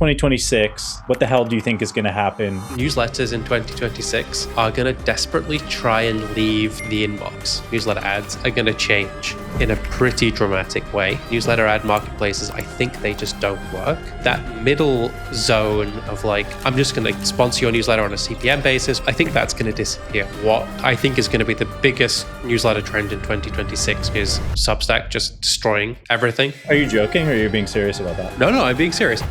2026, what the hell do you think is going to happen? Newsletters in 2026 are going to desperately try and leave the inbox. Newsletter ads are going to change in a pretty dramatic way. Newsletter ad marketplaces, I think they just don't work. That middle zone of like, I'm just going to sponsor your newsletter on a CPM basis, I think that's going to disappear. What I think is going to be the biggest newsletter trend in 2026 is Substack just destroying everything. Are you joking or are you being serious about that? No, I'm being serious.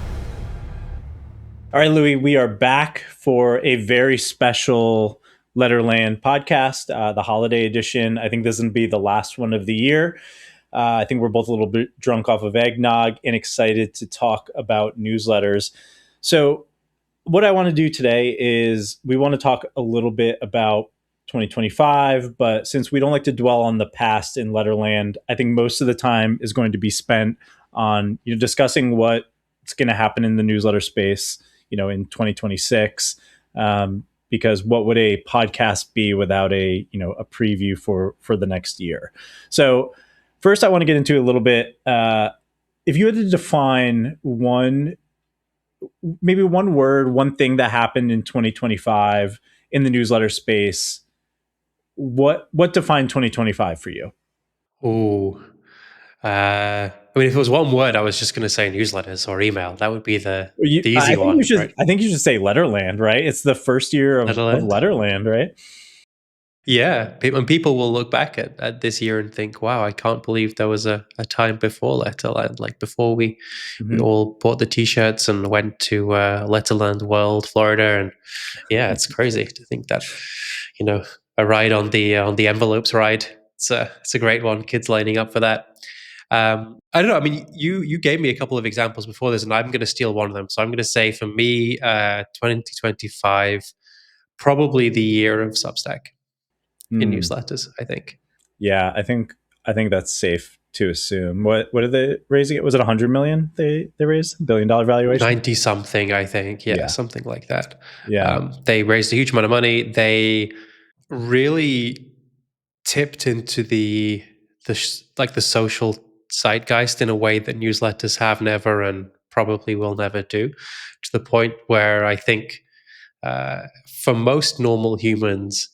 All right, Louis, we are back for a very special LetterLand podcast, the holiday edition. I think this is going to be the last one of the year. I think we're both a little bit drunk off of eggnog and excited to talk about newsletters. So what I want to do today is we want to talk a little bit about 2025, but since we don't like to dwell on the past in LetterLand, I think most of the time is going to be spent on discussing what's going to happen in the newsletter space in 2026, because what would a podcast be without a preview for the next year? So first I want to get into a little bit, if you had to define one word, one thing that happened in 2025 in the newsletter space, what defined 2025 for you? If it was one word, I was just going to say newsletters or email. That would be the easy one, right? I think you should say LetterLand, right? It's the first year of LetterLand, right? Yeah, people will look back at this year and think, wow, I can't believe there was a time before LetterLand, like before we all bought the t-shirts and went to LetterLand World, Florida. And yeah, it's crazy to think that, a ride on the envelopes ride. It's a great one. Kids lining up for that. I don't know. I mean, you gave me a couple of examples before this, and I'm going to steal one of them. So I'm going to say for me, 2025, probably the year of Substack in newsletters, I think. Yeah, I think that's safe to assume. What are they raising it? Was it 100 million they raised? $1 billion valuation? 90 something, I think. Yeah, something like that. Yeah. They raised a huge amount of money. They really tipped into the social zeitgeist in a way that newsletters have never and probably will never do, to the point where I think for most normal humans,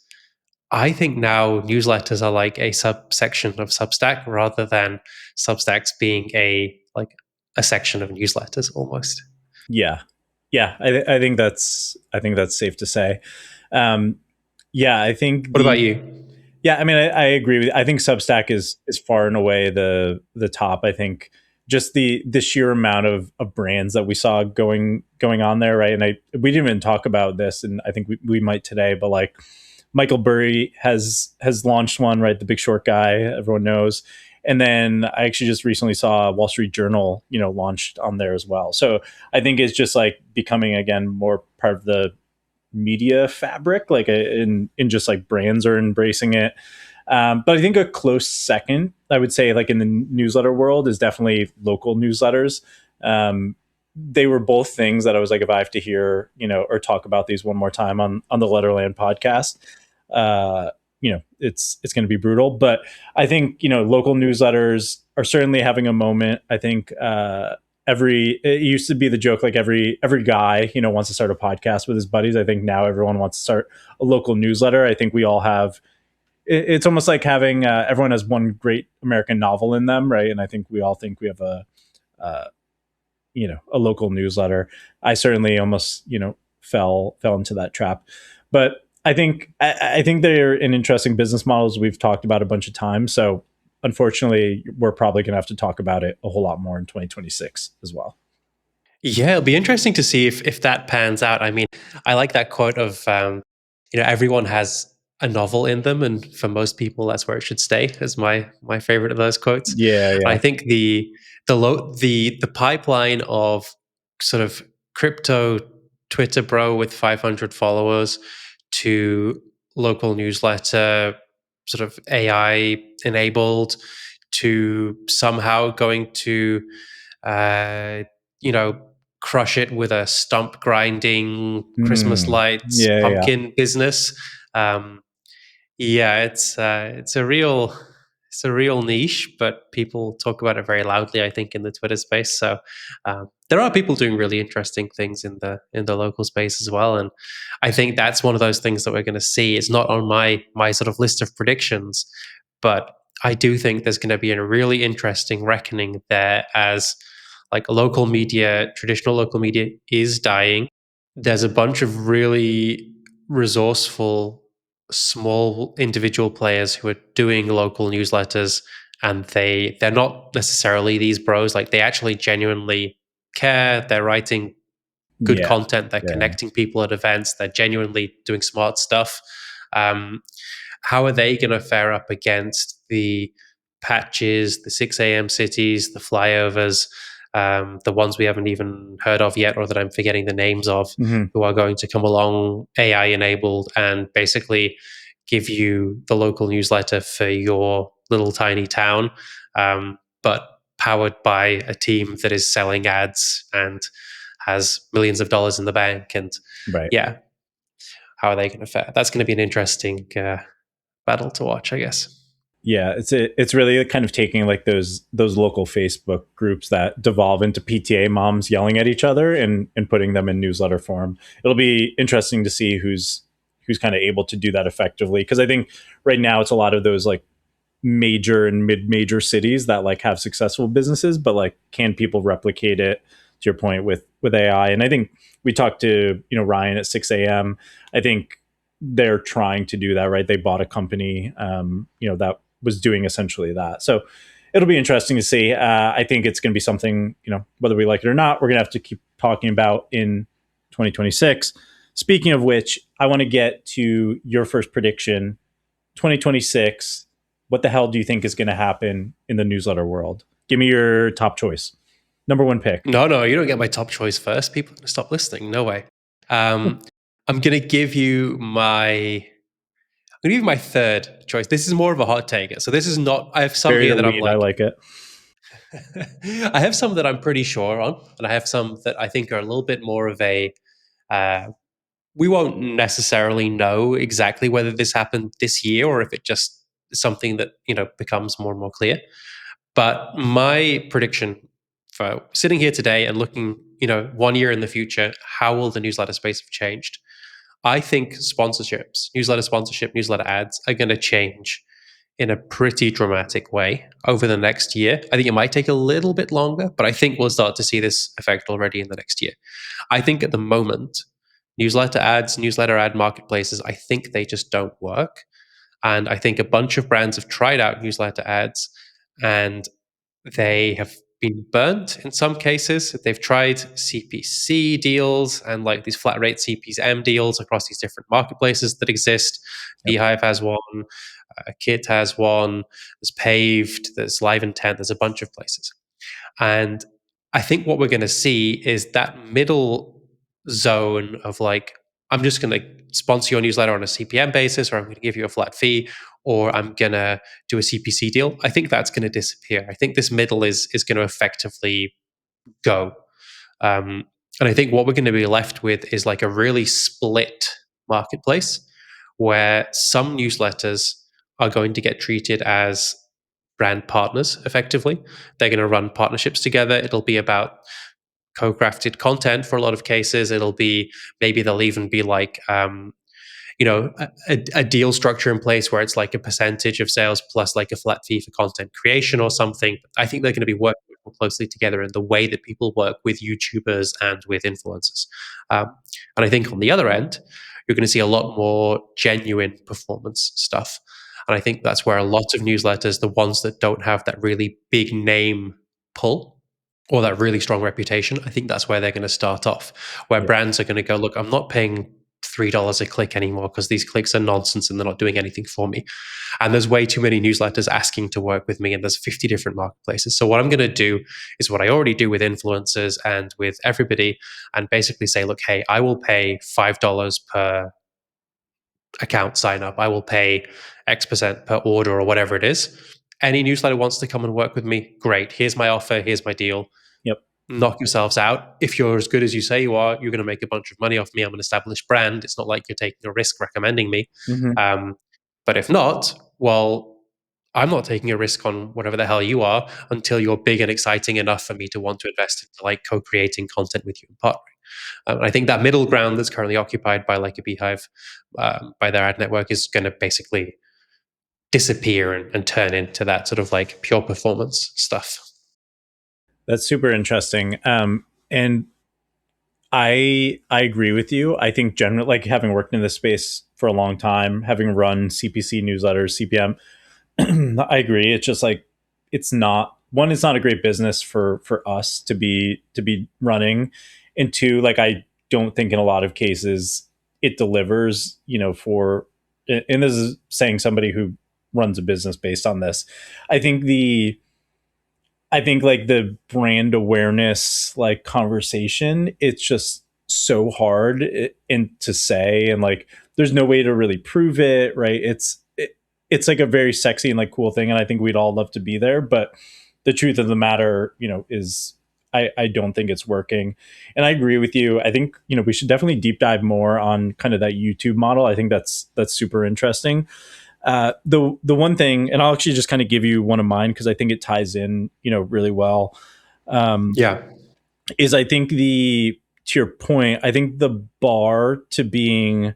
I think now newsletters are like a subsection of Substack rather than Substacks being a section of newsletters almost. Yeah. I think that's safe to say. I think. What about you? Yeah, I mean, I agree with you. I think Substack is far and away the top. I think just the sheer amount of brands that we saw going on there, right? And we didn't even talk about this, and I think we might today, but like Michael Burry has launched one, right? The Big Short guy, everyone knows. And then I actually just recently saw Wall Street Journal, launched on there as well. So I think it's just like becoming again more part of the media fabric, like in just like brands are embracing it. But I think a close second, I would say, like in the newsletter world, is definitely local newsletters. They were both things that I was like, if I have to hear, or talk about these one more time on the LetterLand podcast, it's going to be brutal. But I think, local newsletters are certainly having a moment. I think, it used to be the joke, like every guy, wants to start a podcast with his buddies. I think now everyone wants to start a local newsletter. I think we all have, it's almost like having, everyone has one great American novel in them. Right. And I think we all think we have a local newsletter. I certainly almost, fell into that trap, but I think they're an interesting business models we've talked about a bunch of times. So unfortunately, we're probably going to have to talk about it a whole lot more in 2026 as well. Yeah, it'll be interesting to see if that pans out. I mean, I like that quote of, everyone has a novel in them, and for most people, that's where it should stay. Is my favorite of those quotes. Yeah. I think the pipeline of sort of crypto Twitter bro with 500 followers to local newsletter, sort of AI enabled, to somehow going to, crush it with a stump grinding Christmas lights pumpkin business. It's a real it's a real niche, but people talk about it very loudly, I think, in the Twitter space. So there are people doing really interesting things in the local space as well, and I think that's one of those things that we're going to see. It's not on my sort of list of predictions, but I do think there's going to be a really interesting reckoning there as like local media, traditional local media is dying. There's a bunch of really resourceful small individual players who are doing local newsletters, and they're not necessarily these bros. Like they actually genuinely care. They're writing good Yeah, content. They're yeah. connecting people at events. They're genuinely doing smart stuff. Um, how are they going to fare up against the patches, the 6 a.m. cities, the flyovers, the ones we haven't even heard of yet or that I'm forgetting the names of, Hmm. who are going to come along AI enabled and basically give you the local newsletter for your little tiny town, but powered by a team that is selling ads and has millions of dollars in the bank. And Right. yeah, how are they going to fare? That's going to be an interesting battle to watch, I guess. Yeah, it's really kind of taking like those local Facebook groups that devolve into PTA moms yelling at each other and putting them in newsletter form. It'll be interesting to see who's kind of able to do that effectively, because I think right now it's a lot of those like major and mid-major cities that like have successful businesses, but like can people replicate it, to your point with AI? And I think we talked to Ryan at 6 a.m. I think they're trying to do that, right? They bought a company that was doing essentially that. So it'll be interesting to see. I think it's going to be something, whether we like it or not, we're going to have to keep talking about in 2026. Speaking of which, I want to get to your first prediction. 2026, what the hell do you think is going to happen in the newsletter world? Give me your top choice. Number one pick. No, no, you don't get my top choice first. People are going to stop listening. No way. Um, I'm going to give you my. I'm going to give you my third choice. This is more of a hot take. So this is not. I have some Bury here the that I'm lead. I like. like it. I have some that I'm pretty sure on, and I have some that I think are a little bit more of a. Uh, we won't necessarily know exactly whether this happened this year or if it just is something that becomes more and more clear. But my prediction for sitting here today and looking, 1 year in the future, how will the newsletter space have changed? I think sponsorships, newsletter sponsorship, newsletter ads are going to change in a pretty dramatic way over the next year. I think it might take a little bit longer, but I think we'll start to see this effect already in the next year. I think at the moment, newsletter ads, newsletter ad marketplaces, I think they just don't work. And I think a bunch of brands have tried out newsletter ads and they have been burnt in some cases. They've tried CPC deals and like these flat rate CPM deals across these different marketplaces that exist. Yep. Beehive has one, Kit has one, there's Paved, there's Live Intent, there's a bunch of places. And I think what we're going to see is that middle zone of like, I'm just going to sponsor your newsletter on a CPM basis, or I'm going to give you a flat fee, or I'm going to do a CPC deal. I think that's going to disappear. I think this middle is going to effectively go. Um, and I think what we're going to be left with is like a really split marketplace where some newsletters are going to get treated as brand partners effectively. They're going to run partnerships together. It'll be about co-crafted content for a lot of cases. It'll be maybe they'll even be like a deal structure in place where it's like a percentage of sales plus like a flat fee for content creation or something. I think they're going to be working more closely together in the way that people work with YouTubers and with influencers. And I think on the other end, you're going to see a lot more genuine performance stuff. And I think that's where a lot of newsletters, the ones that don't have that really big name pull or that really strong reputation, I think that's where they're going to start off, where Yeah. brands are going to go, look, I'm not paying $3 a click anymore because these clicks are nonsense and they're not doing anything for me. And there's way too many newsletters asking to work with me, and there's 50 different marketplaces. So what I'm going to do is what I already do with influencers and with everybody, and basically say, look, hey, I will pay $5 per account sign up. I will pay X% per order or whatever it is. Any newsletter wants to come and work with me, great. Here's my offer. Here's my deal. Yep. Knock yourselves out. If you're as good as you say you are, you're going to make a bunch of money off me. I'm an established brand. It's not like you're taking a risk recommending me. Mm-hmm. But if not, well, I'm not taking a risk on whatever the hell you are until you're big and exciting enough for me to want to invest into like co-creating content with you and partnering. I think that middle ground that's currently occupied by like a beehive, by their ad network, is going to basically disappear and turn into that sort of like pure performance stuff. That's super interesting. And I agree with you. I think generally, like having worked in this space for a long time, having run CPC newsletters, CPM, I agree. It's just like it's not one. It's not a great business for us to be running, and two, like I don't think in a lot of cases it delivers. You know, for and this is saying somebody who runs a business based on this. I think the I think like the brand awareness like conversation, it's just so hard and to say, and like there's no way to really prove it, right? It's like a very sexy and like cool thing, and I think we'd all love to be there, but the truth of the matter, you know, is I don't think it's working. And I agree with you. I think, you know, we should definitely deep dive more on kind of that YouTube model. I think that's super interesting. The one thing, and I'll actually just kind of give you one of mine because I think it ties in, you know, really well. Um, Yeah. is I think the to your point, I think the bar to being,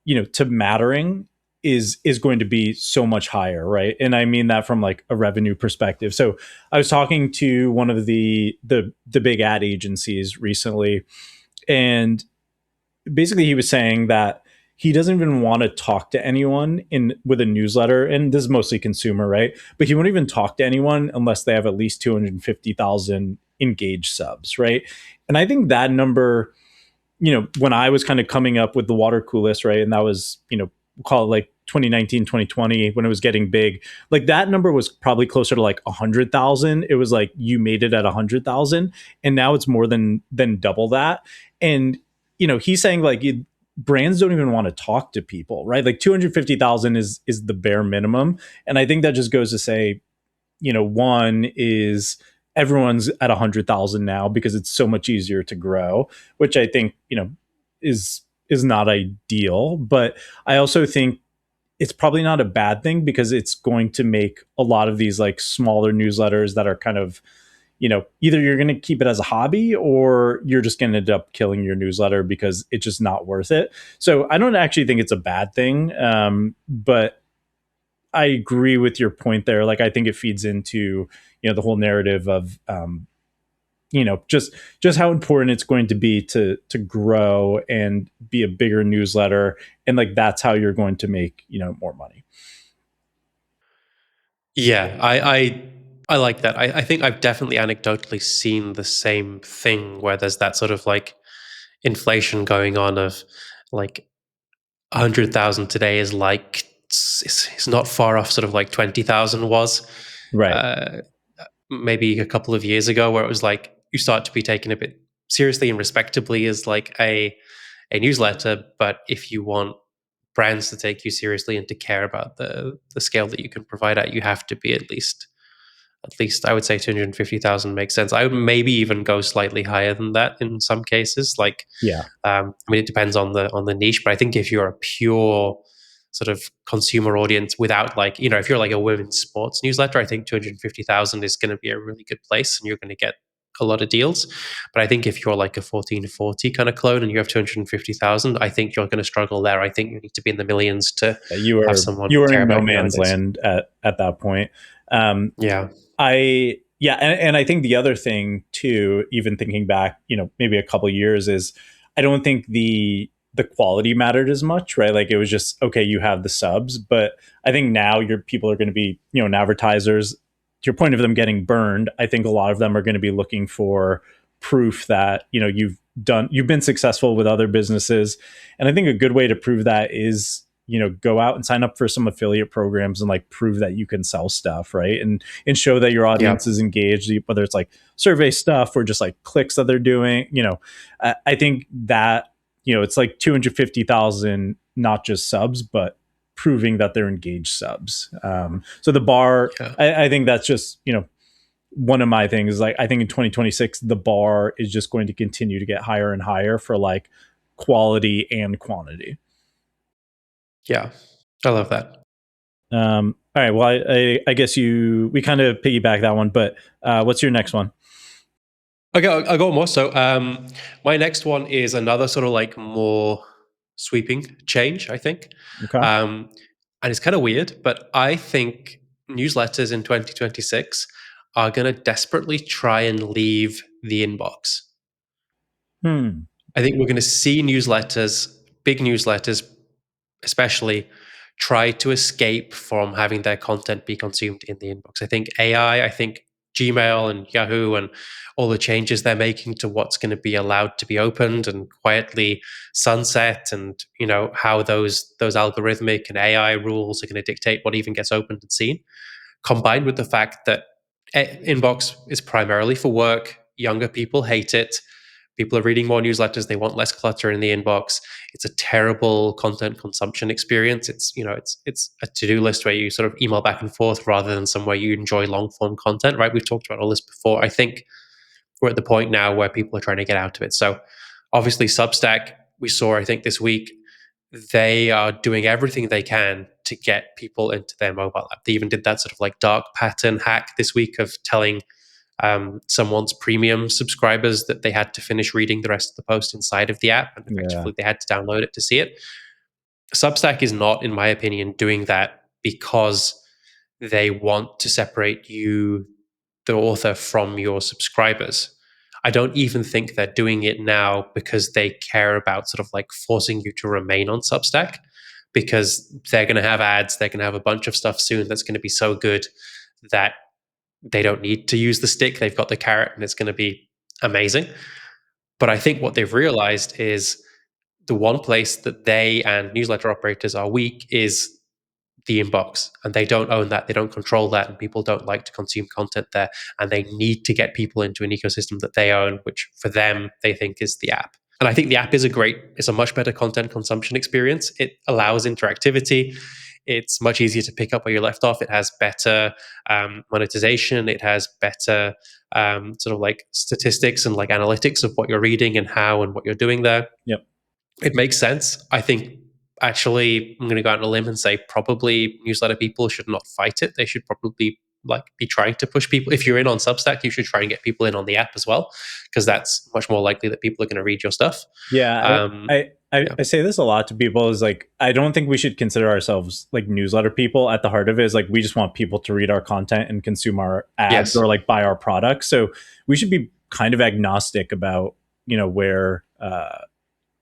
you know, to mattering is going to be so much higher, right? And I mean that from like a revenue perspective. So I was talking to one of the big ad agencies recently, and basically he was saying that he doesn't even want to talk to anyone in with a newsletter, and this is mostly consumer, right? But he won't even talk to anyone unless they have at least 250,000 engaged subs, right? And I think that number, you know, when I was kind of coming up with the water coolest, right? And that was, you know, we'll call it like 2019, 2020, when it was getting big, like that number was probably closer to like 100,000. It was like you made it at 100,000, and now it's more than double that. And, you know, he's saying like brands don't even want to talk to people, right? Like 250,000 is the bare minimum. And I think that just goes to say, you know, one is everyone's at 100,000 now because it's so much easier to grow, which I think, you know, is not ideal. But I also think it's probably not a bad thing because it's going to make a lot of these like smaller newsletters that are kind of, you know, either you're going to keep it as a hobby or you're just going to end up killing your newsletter because it's just not worth it. So I don't actually think it's a bad thing. But I agree with your point there. Like, I think it feeds into, you know, the whole narrative of, you know, just how important it's going to be to grow and be a bigger newsletter, and like that's how you're going to make, you know, more money. Yeah, I like that. I think I've definitely anecdotally seen the same thing where there's that sort of like inflation going on of like 100,000 today is like it's not far off sort of like 20,000 was Right. uh, maybe a couple of years ago, where it was like you start to be taken a bit seriously and respectably as like a newsletter. But if you want brands to take you seriously and to care about the scale that you can provide at, you have to be at least I would say 250,000 makes sense. I would maybe even go slightly higher than that in some cases. Like, Yeah. I mean, it depends on the niche, but I think if you're a pure sort of consumer audience without like, you know, if you're like a women's sports newsletter, I think 250,000 is going to be a really good place and you're going to get a lot of deals. But I think if you're like a 1440 kind of clone and you have 250,000, I think you're going to struggle there. I think you need to be in the millions to Yeah, have someone you were care in no about you man's nowadays. land at that point. Um, Yeah. I yeah, and I think the other thing too, even thinking back, you know, maybe a couple years, is I don't think the quality mattered as much, right? Like it was just okay, you have the subs, but I think now your people are going to be, you know, and advertisers. To your point of them getting burned, I think a lot of them are going to be looking for proof that, you know, you've been successful with other businesses, and I think a good way to prove that is, you know, go out and sign up for some affiliate programs and like prove that you can sell stuff, right? And show that your Yeah. audience is engaged, whether it's like survey stuff or just like clicks that they're doing. You know, I think that, you know, it's like 250,000, not just subs, but proving that they're engaged subs. So the bar, Yeah. I think that's just, you know, one of my things. Like I think in 2026, the bar is just going to continue to get higher and higher for like quality and quantity. Yeah. I love that. Um, All right. Well, I guess we kind of piggyback that one, but what's your next one? Okay, I'll go more. So, my next one is another sort of like more sweeping change, I think. Okay. Um, and it's kind of weird, but I think newsletters in 2026 are going to desperately try and leave the inbox. Hmm. I think we're going to see newsletters, big newsletters, especially try to escape from having their content be consumed in the inbox. I think AI, I think Gmail and Yahoo and all the changes they're making to what's going to be allowed to be opened and quietly sunset, and how those algorithmic and AI rules are going to dictate what even gets opened and seen, combined with the fact that inbox is primarily for work. Younger people hate it. People are reading more newsletters. They want less clutter in the inbox. It's a terrible content consumption experience. It's a to-do list where you sort of email back and forth rather than somewhere you enjoy long form content, right? We've talked about all this before. I think we're at the point now where people are trying to get out of it. So obviously Substack, we saw, I think this week, they are doing everything they can to get people into their mobile app. They even did that sort of like dark pattern hack this week of telling someone's premium subscribers that they had to finish reading the rest of the post inside of the app, and Yeah. effectively they had to download it to see it. Substack is not, in my opinion, doing that because they want to separate you, the author, from your subscribers. I don't even think they're doing it now because they care about sort of like forcing you to remain on Substack, because they're going to have ads, they're going to have a bunch of stuff soon that's going to be so good that they don't need to use the stick. They've got the carrot and it's going to be amazing. But I think what they've realized is the one place that they and newsletter operators are weak is the inbox, and they don't own that, they don't control that, and people don't like to consume content there, and they need to get people into an ecosystem that they own, which for them they think is the app. And I think the app it's a much better content consumption experience. It allows interactivity. It's much easier to pick up where you left off. It has better monetization. It has better sort of like statistics and like analytics of what you're reading and how and what you're doing there. Yep. It makes sense. I think actually I'm going to go out on a limb and say probably newsletter people should not fight it. They should probably like be trying to push people. If you're in on Substack, you should try and get people in on the app as well, because that's much more likely that people are going to read your stuff. Yeah. Um, yeah. I say this a lot to people is like, I don't think we should consider ourselves like newsletter people. At the heart of it is like, we just want people to read our content and consume our ads Yes. or like buy our products. So we should be kind of agnostic about,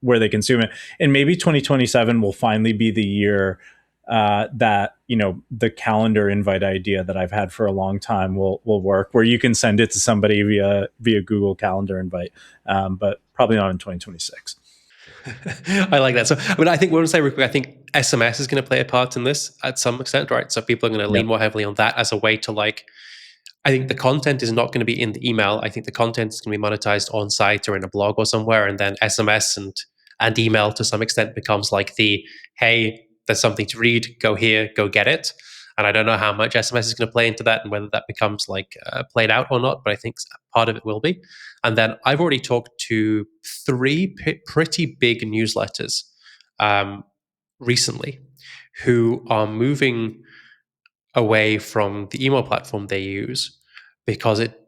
where they consume it. And maybe 2027 will finally be the year that the calendar invite idea that I've had for a long time will work, where you can send it to somebody via Google Calendar invite, but probably not in 2026. I like that. So, I mean, I think we want to say real quick, I think SMS is going to play a part in this at some extent, right? So people are going to lean Yep. more heavily on that as a way to like, I think the content is not going to be in the email. I think the content is going to be monetized on site or in a blog or somewhere, and then SMS and email to some extent becomes like the, hey, there's something to read, go here, go get it. And I don't know how much SMS is going to play into that and whether that becomes like played out or not, but I think part of it will be. And then I've already talked to three pretty big newsletters um, recently who are moving away from the email platform they use because it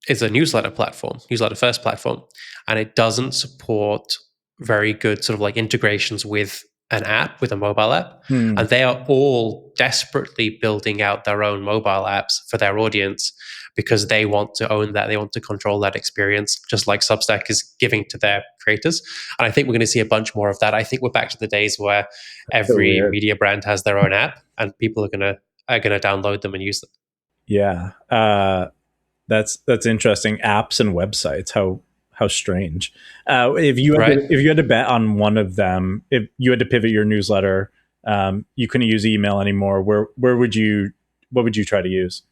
is a newsletter platform, newsletter first platform, and it doesn't support very good sort of like integrations with an app, with a mobile app. Hmm. And they are all desperately building out their own mobile apps for their audience because they want to own that. They want to control that experience, just like Substack is giving to their creators. And I think we're going to see a bunch more of that. I think we're back to the days where So every weird. media brand has their own app and people are going to download them and use them. Yeah. That's interesting. Apps and websites. How strange. Right. If you had to bet on one of them, if you had to pivot your newsletter, you couldn't use email anymore. Where would you what would you try to use?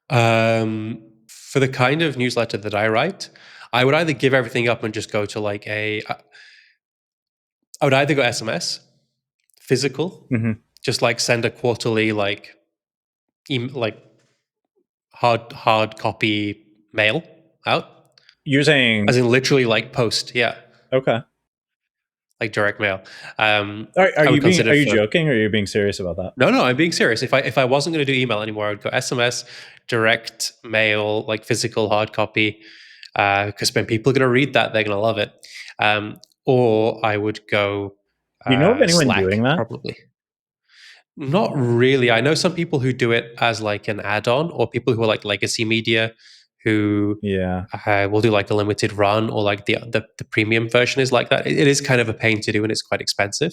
For the kind of newsletter that I write, I would either give everything up and just go to like I would either go SMS, physical, Hmm. just like send a quarterly like like hard copy mail out, You're as saying in literally like post, yeah. okay. like direct mail. Are I would you being consider are you for joking or are you being serious about that? no, no, I'm being serious. If I wasn't going to do email anymore, I would go SMS, direct mail, like physical hard copy, because when people are going to read that, they're going to love it. Or I would go Do you know of anyone doing Slack, that? probably. Not really. I know some people who do it as like an add-on, or people who are like legacy media, who Yeah. will do like a limited run, or like the premium version is like that. It is kind of a pain to do, and it's quite expensive.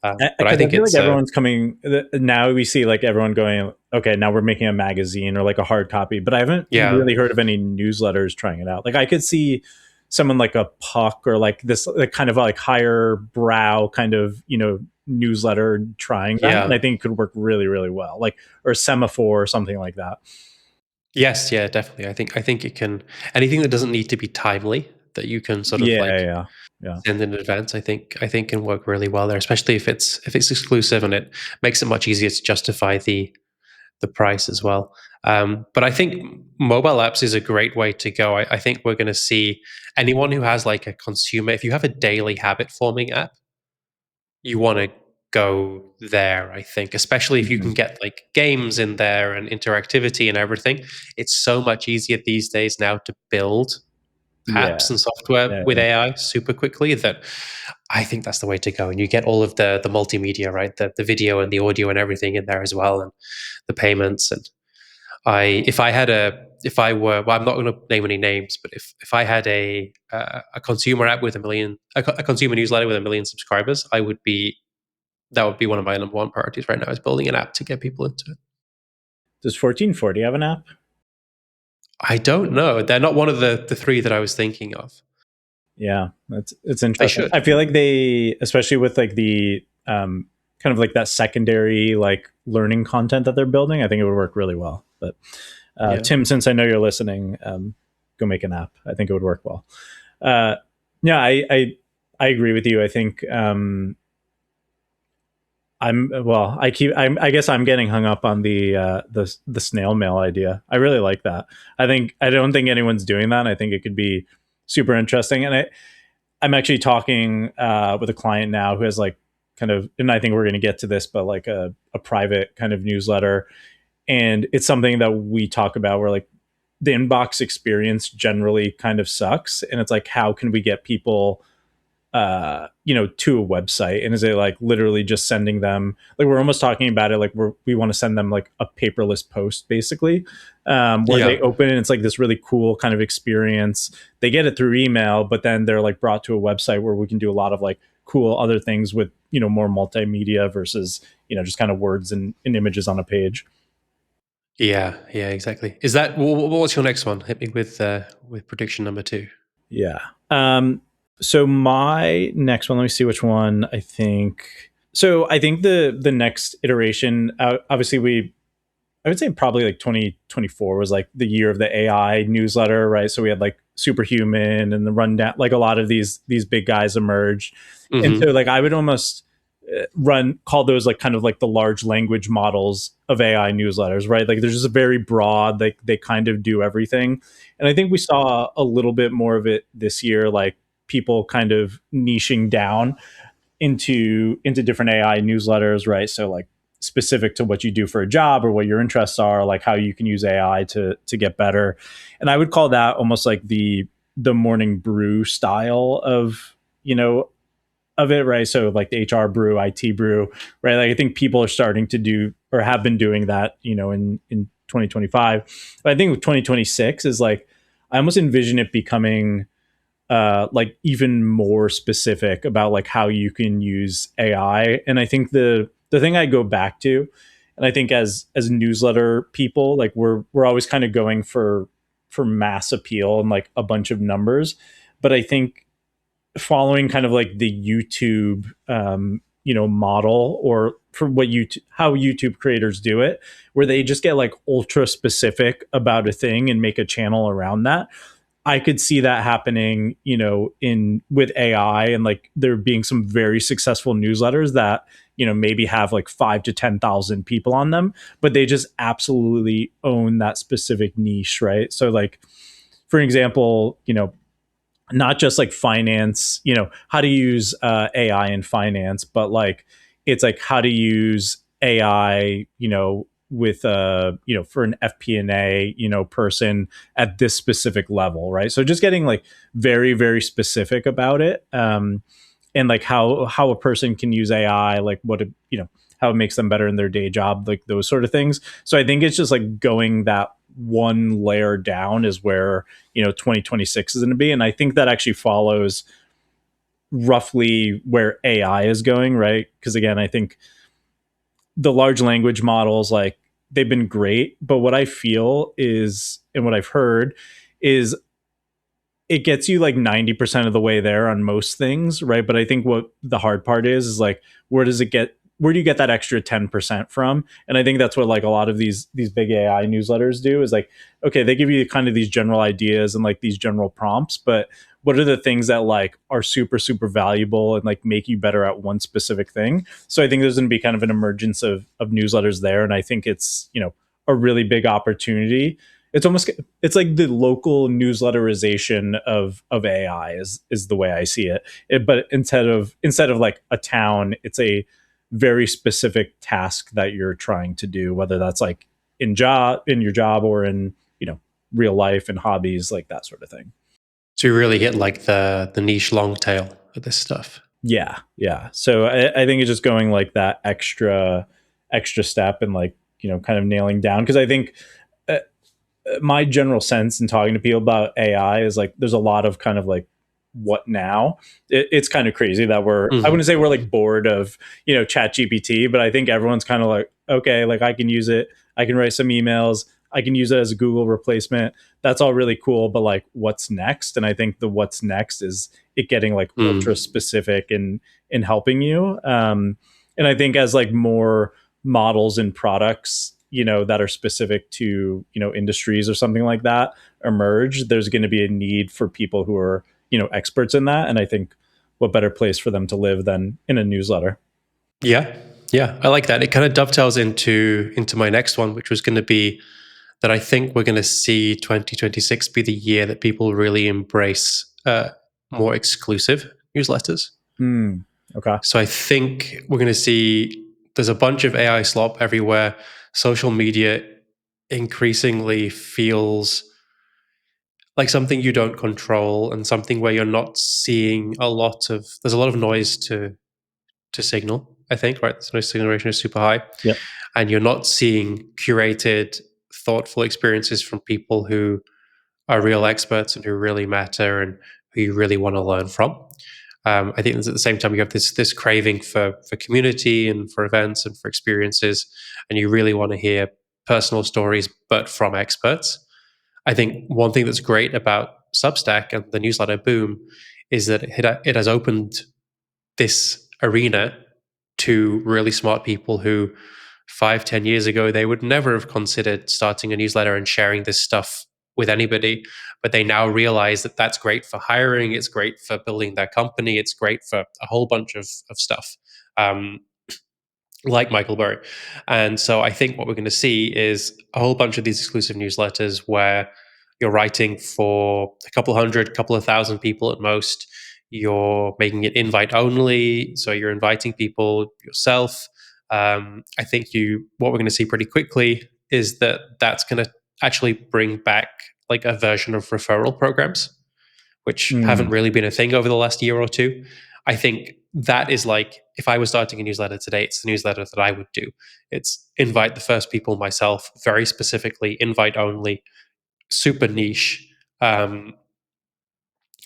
But I Because I think feel like it's everyone's coming now. We see like everyone going, okay, now we're making a magazine or like a hard copy, but I haven't yeah, really heard of any newsletters trying it out. Like I could see someone like a Puck or like this like kind of like higher brow kind of newsletter trying that, and I yeah. think it could work really really well. Like or Semaphore or something like that. Yes, yeah, definitely. I think it can anything that doesn't need to be timely that you can sort of Yeah, like yeah, yeah. send in advance. I think can work really well there, especially if it's exclusive and it makes it much easier to justify the price as well. But I think mobile apps is a great way to go. I think we're going to see anyone who has like a consumer. If you have a daily habit forming app, you want to go there. I think, especially if you can Mhm. get like games in there and interactivity and everything. It's so much easier these days now to build Yeah, apps and software yeah, with yeah. AI super quickly that I think that's the way to go. And you get all of the multimedia, right? The video and the audio and everything in there as well, and the payments. And if I had if I were, well, I'm not going to name any names, but if I had a consumer app with a consumer newsletter with 1 million subscribers, that would be one of my number one priorities right now is building an app to get people into it. Does 1440 have an app? I don't know. They're not one of the three that I was thinking of. Yeah, it's They interesting. should. I feel like they, especially with like the kind of like that secondary like learning content that they're building, I think it would work really well. But Yeah. Tim, since I know you're listening, go make an app. I think it would work well. Uh, yeah, I agree with you. I think I'm well. I guess I'm getting hung up on the snail mail idea. I really like that. I don't think anyone's doing that. I think it could be super interesting. And I'm actually talking with a client now who has like kind of, and I think we're going to get to this, but like a private kind of newsletter. And it's something that we talk about where like the inbox experience generally kind of sucks. And it's like, how can we get people to a website, and is it like literally just sending them, like we're almost talking about it like we want to send them like a paperless post basically, where they Yeah. open and it's like this really cool kind of experience. They get it through email, but then they're like brought to a website where we can do a lot of like cool other things with more multimedia versus just kind of words and images on a page. Yeah, yeah, exactly. Is that what's your next one? Hit me with prediction number two. Yeah. So my next one, let me see which one I think. So I think the next iteration, obviously I would say probably like 2024 was like the year of the AI newsletter, right? So we had like Superhuman and the Rundown, like a lot of these big guys emerged, and so Hmm. like I would almost call those like kind of like the large language models of AI newsletters, right? Like they're just very broad, like they kind of do everything, and I think we saw a little bit more of it this year, like people kind of niching down into different AI newsletters, right? So like specific to what you do for a job or what your interests are, like how you can use AI to get better. And I would call that almost like the morning brew style of it, right? So like the HR brew, IT brew, right? Like I think people are starting to do or have been doing that, in 2025. But I think with 2026 is like I almost envision it becoming like even more specific about like how you can use AI. And I think the thing I go back to, and I think as newsletter people, like we're always kind of going for mass appeal and like a bunch of numbers. But I think following kind of like the YouTube model, or for what how YouTube creators do it, where they just get like ultra specific about a thing and make a channel around that. I could see that happening, in with AI, and like there being some very successful newsletters that, maybe have like 5 to 10,000 people on them, but they just absolutely own that specific niche, right? So like, for example, not just like finance, how to use AI in finance, but like it's like how to use AI, with for an FP&A, person at this specific level, right? So just getting like very very specific about it, and like how a person can use AI, like what it, how it makes them better in their day job, like those sort of things. So I think it's just like going that one layer down is where 2026 is going to be, and I think that actually follows roughly where AI is going, right? Because again, I think the large language models, like, they've been great, but what I feel is, and what I've heard is, it gets you like 90% of the way there on most things, right? But I think what the hard part is like, where do you get that extra 10% from? And I think that's what like a lot of these big AI newsletters do, is like, okay, they give you kind of these general ideas and like these general prompts, but what are the things that like are super super valuable and like make you better at one specific thing? So I think there's going to be kind of an emergence of newsletters there, and I think it's, a really big opportunity. It's like the local newsletterization of AI is the way I see it. But instead of like a town, it's a very specific task that you're trying to do, whether that's like in your job or in, real life and hobbies, like that sort of thing. So you really hit like the niche long tail of this stuff. Yeah, yeah. So I think it's just going like that extra step, and like, kind of nailing down, because I think uh, my general sense in talking to people about AI is like there's a lot of kind of like, what now? It's kind of crazy that I Mm. wouldn't say we're like bored of, chat GPT, but I think everyone's kind of like, okay, like I can use it. I can write some emails. I can use it as a Google replacement. That's all really cool. But like, what's next? And I think the what's next is it getting like ultra Mm. specific in helping you. And I think as like more models and products, that are specific to, industries or something like that emerge, there's going to be a need for people who are, experts in that. And I think what better place for them to live than in a newsletter? Yeah, yeah, I like that. It kind of dovetails into my next one, which was going to be that I think we're going to see 2026 be the year that people really embrace more exclusive newsletters. Hmm. Okay. So I think we're going to see there's a bunch of AI slop everywhere. Social media increasingly feels like something you don't control and something where you're not seeing there's a lot of noise to signal, I think, right? The noise generation is super high. Yep. And you're not seeing curated, thoughtful experiences from people who are real experts and who really matter and who you really want to learn from. I think at the same time you have this craving for community and for events and for experiences, and you really want to hear personal stories, but from experts. I think one thing that's great about Substack and the newsletter boom is that it has opened this arena to really smart people who 5, 10 years ago they would never have considered starting a newsletter and sharing this stuff with anybody, but they now realize that that's great for hiring, it's great for building their company, it's great for a whole bunch of stuff, um, like Michael Burry. And so I think what we're going to see is a whole bunch of these exclusive newsletters where you're writing for a couple hundred, couple of thousand people at most. You're making it invite only, so you're inviting people yourself. I think what we're going to see pretty quickly is that that's going to actually bring back like a version of referral programs, which haven't Hmm. really been a thing over the last year or two. I think that is like, if I was starting a newsletter today, it's the newsletter that I would do. It's invite the first people myself, very specifically, invite only, super niche. Um,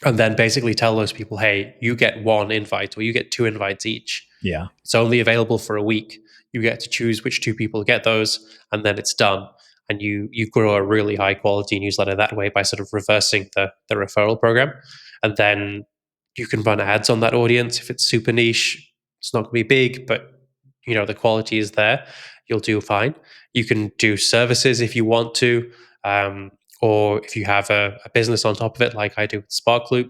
and then basically tell those people, hey, you get one invite or you get two invites each. Yeah. It's only available for a week. You get to choose which two people get those, and then it's done. And you grow a really high quality newsletter that way by sort of reversing the referral program. And then you can run ads on that audience. If it's super niche, it's not going to be big, but the quality is there. You'll do fine. You can do services if you want to, or if you have a business on top of it, like I do with Sparkloop,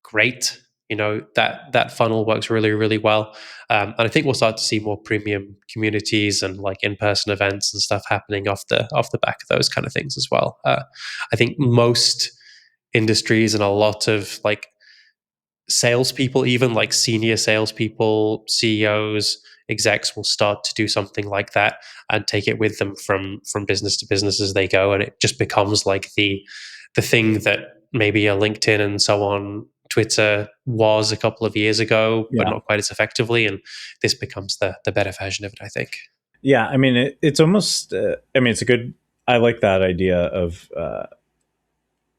great. That funnel works really really well, and I think we'll start to see more premium communities and like in-person events and stuff happening off the back of those kind of things as well. I think most industries and a lot of like salespeople, even like senior salespeople, CEOs, execs will start to do something like that and take it with them from business to business as they go, and it just becomes like the thing that maybe a LinkedIn and so on, Twitter was a couple of years ago, but Yeah. not quite as effectively, and this becomes the better version of it, I think. Yeah. I mean, it's almost, I mean, it's a good, I like that idea of,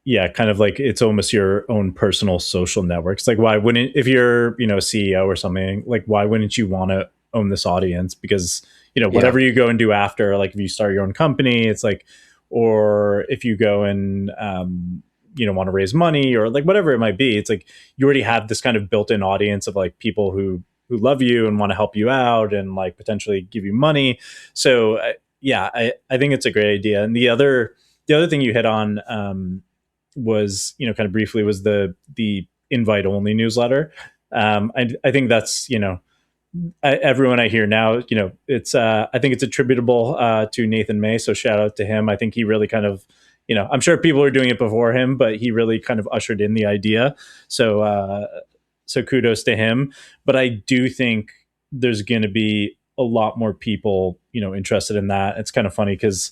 yeah, kind of like it's almost your own personal social networks. Like, why wouldn't, if you're, a CEO or something, like, why wouldn't you want to own this audience? Because, Yeah. whatever you go and do after, like, if you start your own company, it's like, or if you go and, want to raise money or like whatever it might be, it's like you already have this kind of built in audience of like people who love you and want to help you out and like potentially give you money. So, yeah, I think it's a great idea. And the other thing you hit on, was kind of briefly was the invite only newsletter. I think that's everyone I hear now, it's I think it's attributable to Nathan May. So shout out to him. I think he really kind of, I'm sure people were doing it before him, but he really kind of ushered in the idea. So so kudos to him. But I do think there's going to be a lot more people, interested in that. It's kind of funny because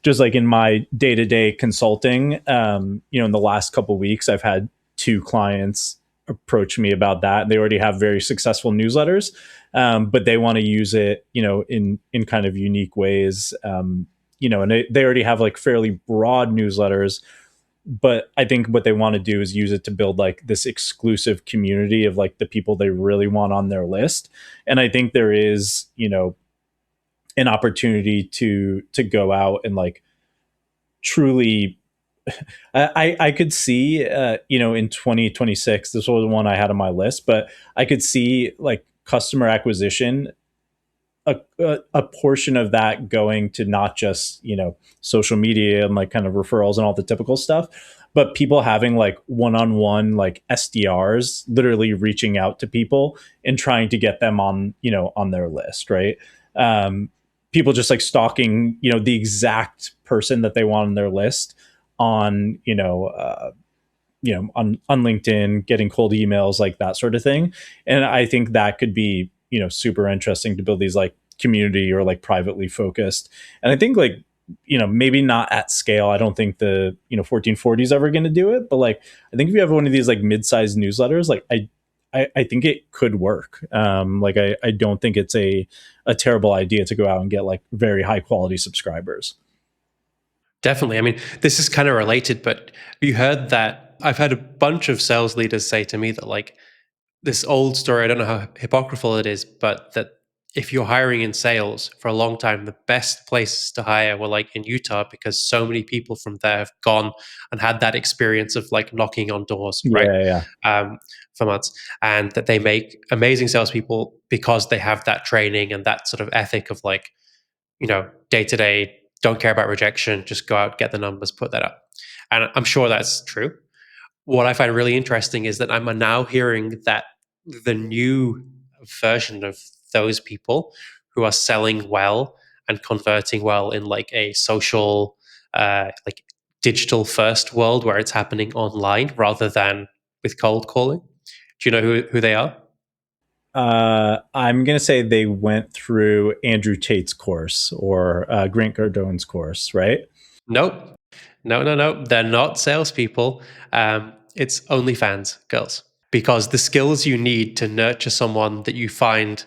just like in my day-to-day consulting, in the last couple of weeks, I've had two clients approach me about that. They already have very successful newsletters, but they want to use it, in kind of unique ways. And they already have like fairly broad newsletters, but I think what they want to do is use it to build like this exclusive community of like the people they really want on their list. And I think there is, an opportunity to go out and like truly I could see in 2026, this was the one I had on my list, but I could see like customer acquisition, a portion of that going to not just social media and like kind of referrals and all the typical stuff, but people having like one-on-one like SDRs literally reaching out to people and trying to get them on on their list, right? um, People just like stalking the exact person that they want on their list on on LinkedIn, getting cold emails, like that sort of thing. And I think that could be super interesting to build these like community or like privately focused. And I think like maybe not at scale. I don't think the 1440 is ever going to do it, but like I think if you have one of these like mid-sized newsletters, like I think it could work. Like I don't think it's a terrible idea to go out and get like very high quality subscribers. Definitely. I mean, this is kind of related, but you heard that I've had a bunch of sales leaders say to me that like this old story, I don't know how hypocritical it is, but that if you're hiring in sales for a long time, the best places to hire were like in Utah because so many people from there have gone and had that experience of like knocking on doors, right? Yeah, yeah, Um, for months, and that they make amazing salespeople because they have that training and that sort of ethic of like, day to day, don't care about rejection, just go out, get the numbers, put that up. And I'm sure that's true. What I find really interesting is that I'm now hearing that the new version of those people who are selling well and converting well in like a social, like digital first world where it's happening online rather than with cold calling. Do you know who they are? I'm gonna say they went through Andrew Tate's course or Grant Cardone's course, right? Nope. No, no, no. They're not salespeople. It's OnlyFans girls. Because the skills you need to nurture someone that you find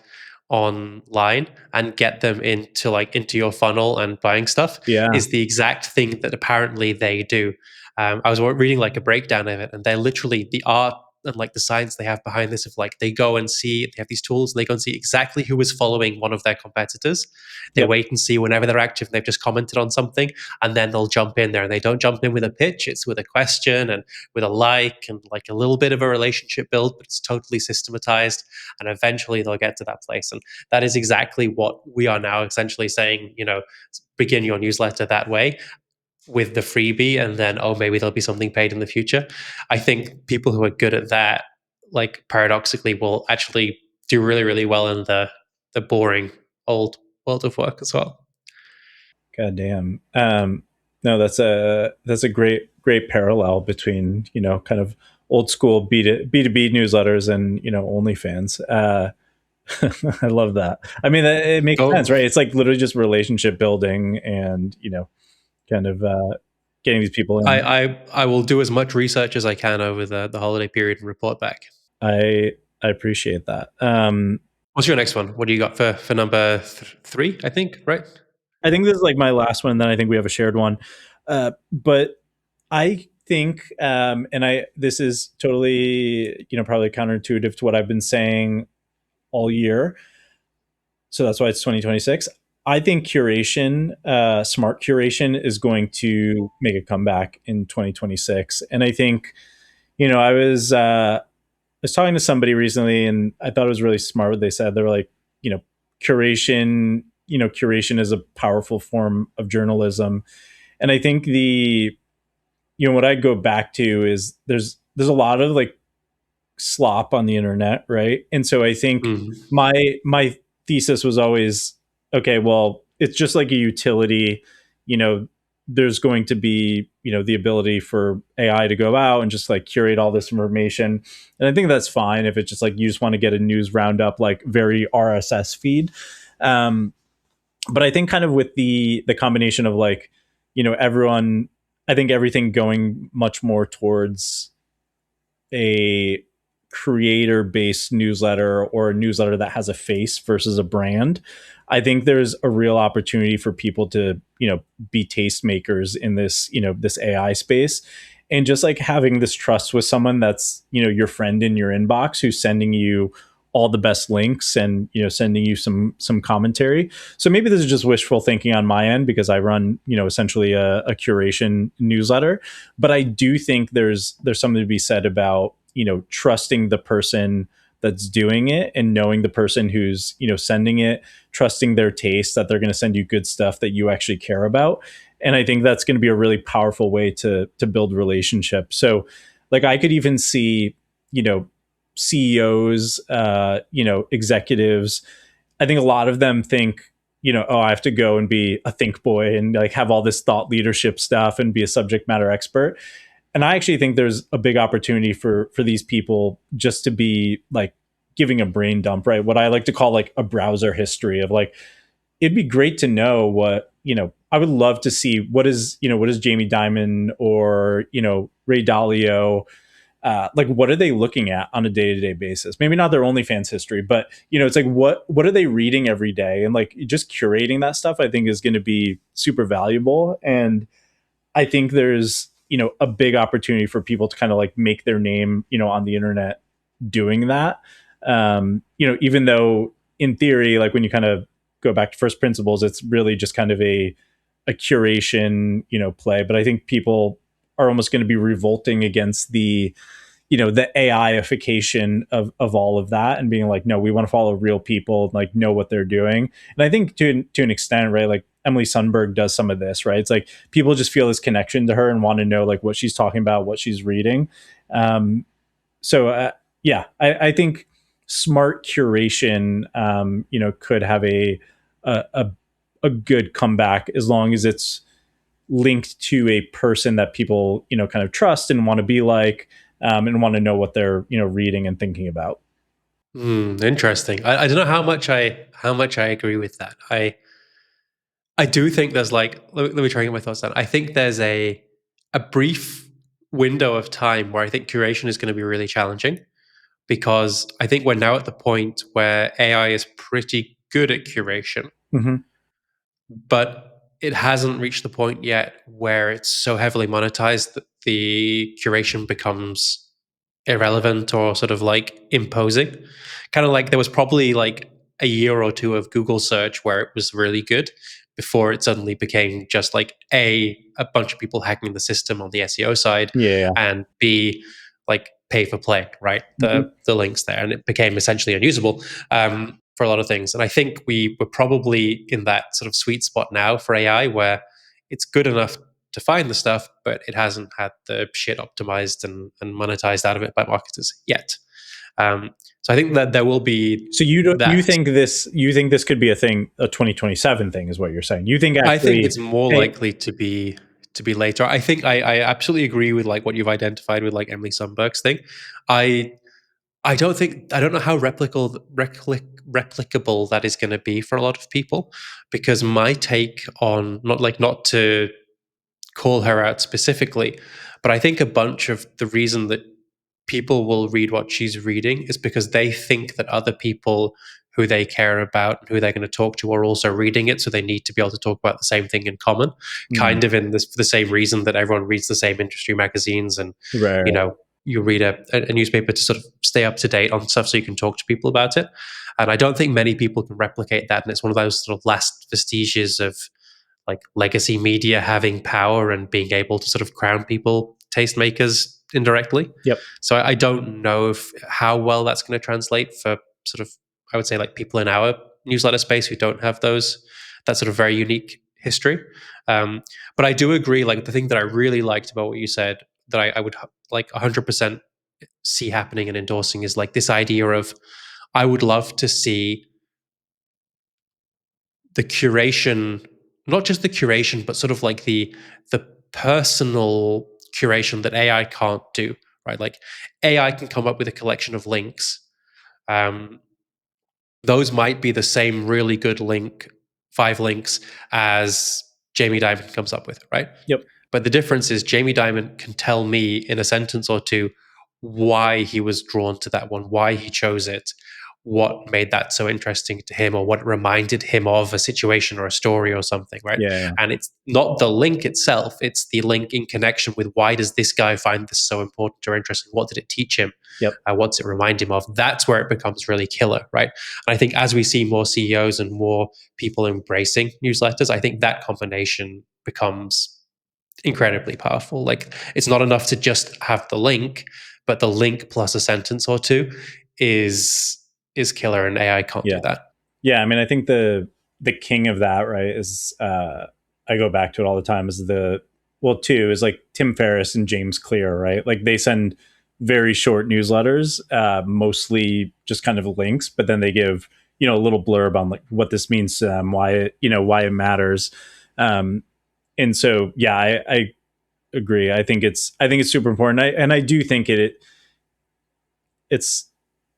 online and get them into your funnel and buying stuff Yeah, is the exact thing that apparently they do. I was reading like a breakdown of it, and they're literally the art and like the science they have behind this of like they go and see, they have these tools, they go and see exactly who is following one of their competitors. They yep, wait and see whenever they're active and they've just commented on something, and then they'll jump in there, and they don't jump in with a pitch, it's with a question and with a like and like a little bit of a relationship build, but it's totally systematized. And eventually they'll get to that place. And that is exactly what we are now essentially saying, begin your newsletter that way with the freebie. And then, oh, maybe there'll be something paid in the future. I think people who are good at that, like paradoxically, will actually do really, really well in the boring old world of work as well. god damn. No, that's a great great parallel between, kind of old school B2B newsletters and, OnlyFans. I love that. I mean, it makes sense, Oh, right? It's like literally just relationship building and, kind of getting these people in. I will do as much research as I can over the holiday period and report back. I appreciate that. What's your next one? What do you got for number three? I think, right? I think this is like my last one. Then I think we have a shared one. But I think, and this is totally, probably counterintuitive to what I've been saying all year. So that's why it's 2026. I think curation, smart curation, is going to make a comeback in 2026. And I think, I was talking to somebody recently, and I thought it was really smart what they said. They were like, you know, curation is a powerful form of journalism. And I think what I go back to is there's a lot of like slop on the internet, right? And so I think Mm. my thesis was always, okay, well, it's just like a utility, you know, there's going to be, the ability for AI to go out and just like curate all this information. And I think that's fine if it's just like you just want to get a news roundup, like very RSS feed. Um, but I think kind of with the combination of like, everyone, I think everything going much more towards a creator based newsletter or a newsletter that has a face versus a brand. I think there's a real opportunity for people to, be tastemakers in this, this AI space, and just like having this trust with someone that's, your friend in your inbox who's sending you all the best links and, sending you some commentary. So maybe this is just wishful thinking on my end because I run, essentially a curation newsletter, but I do think there's something to be said about, trusting the person that's doing it and knowing the person who's, sending it, trusting their taste that they're going to send you good stuff that you actually care about. And I think that's going to be a really powerful way to build relationships. So like I could even see, you know, CEOs, executives, I think a lot of them think, oh, I have to go and be a think boy and like have all this thought leadership stuff and be a subject matter expert. And I actually think there's a big opportunity for these people just to be like giving a brain dump, right? What I like to call like a browser history of like, it'd be great to know what, I would love to see what is Jamie Dimon or, Ray Dalio, like what are they looking at on a day-to-day basis? Maybe not their OnlyFans history, but it's like what are they reading every day? And like just curating that stuff, I think is going to be super valuable. And I think there's, a big opportunity for people to kind of like make their name, on the internet doing that. Even though in theory, like when you kind of go back to first principles, it's really just kind of a curation, play. But I think people are almost going to be revolting against the AIification of all of that and being like, no, we want to follow real people and like know what they're doing. And I think to an extent, right, like Emily Sundberg does some of this, right? It's like people just feel this connection to her and want to know like what she's talking about, what she's reading. So yeah, I think smart curation, could have a a good comeback as long as it's linked to a person that people kind of trust and want to be like, and want to know what they're reading and thinking about. Interesting. I don't know how much I agree with that. I do think there's like let me try and get my thoughts down. I think there's a brief window of time where I think curation is going to be really challenging because I think we're now at the point where AI is pretty good at curation, Hmm. but it hasn't reached the point yet where it's so heavily monetized that the curation becomes irrelevant or sort of like imposing. Kind of like there was probably like a year or two of Google search where it was really good before it suddenly became just like a bunch of people hacking the system on the SEO side, Yeah. and B, like pay for play, right? Hmm. The links there, and it became essentially unusable for a lot of things. And I think we were probably in that sort of sweet spot now for AI where it's good enough to find the stuff, but it hasn't had the shit optimized and monetized out of it by marketers yet. So I think that there will be So you that. think this could be a thing, a 2027 thing, is what you're saying? You think I think actually, it's more hey, likely to be later. I think I absolutely agree with like what you've identified with like Emily Sundberg's thing. I I don't know how replicable that is going to be for a lot of people, because my take on, not to call her out specifically, but I think a bunch of the reason that people will read what she's reading is because they think that other people who they care about and who they're going to talk to are also reading it, so they need to be able to talk about the same thing in common, Mm. kind of in this, the same reason that everyone reads the same industry magazines, and Right, you right. know you read a newspaper to sort of stay up to date on stuff so you can talk to people about it. And I don't think many people can replicate that, and it's one of those sort of last vestiges of like legacy media having power and being able to sort of crown people tastemakers indirectly. Yep. So I don't know if how well that's going to translate for sort of, I would say, like people in our newsletter space who don't have that sort of very unique history. But I do agree. Like the thing that I really liked about what you said that I would like 100% see happening and endorsing is like this idea of, I would love to see the curation, not just the curation, but sort of like the personal curation that AI can't do, right? Like AI can come up with a collection of links. Um, those might be the same really good link, 5 links, as Jamie Dimon comes up with, right? Yep. But the difference is Jamie Dimon can tell me in a sentence or two why he was drawn to that one, why he chose it, what made that so interesting to him, or what reminded him of a situation or a story or something, right? Yeah, yeah. And it's not the link itself, it's the link in connection with why does this guy find this so important or interesting? What did it teach him? Yep. What's it remind him of? That's where it becomes really killer, right? And I think as we see more CEOs and more people embracing newsletters, I think that combination becomes incredibly powerful. Like it's not enough to just have the link, but the link plus a sentence or two is killer, and AI can't do Yeah. that. Yeah, I mean, I think the king of that, right, is I go back to it all the time, is the well, two is like Tim Ferriss and James Clear, right? Like they send very short newsletters, mostly just kind of links, but then they give, a little blurb on like what this means to them, why it, why it matters. And so yeah, I agree. I think it's super important. And I do think it's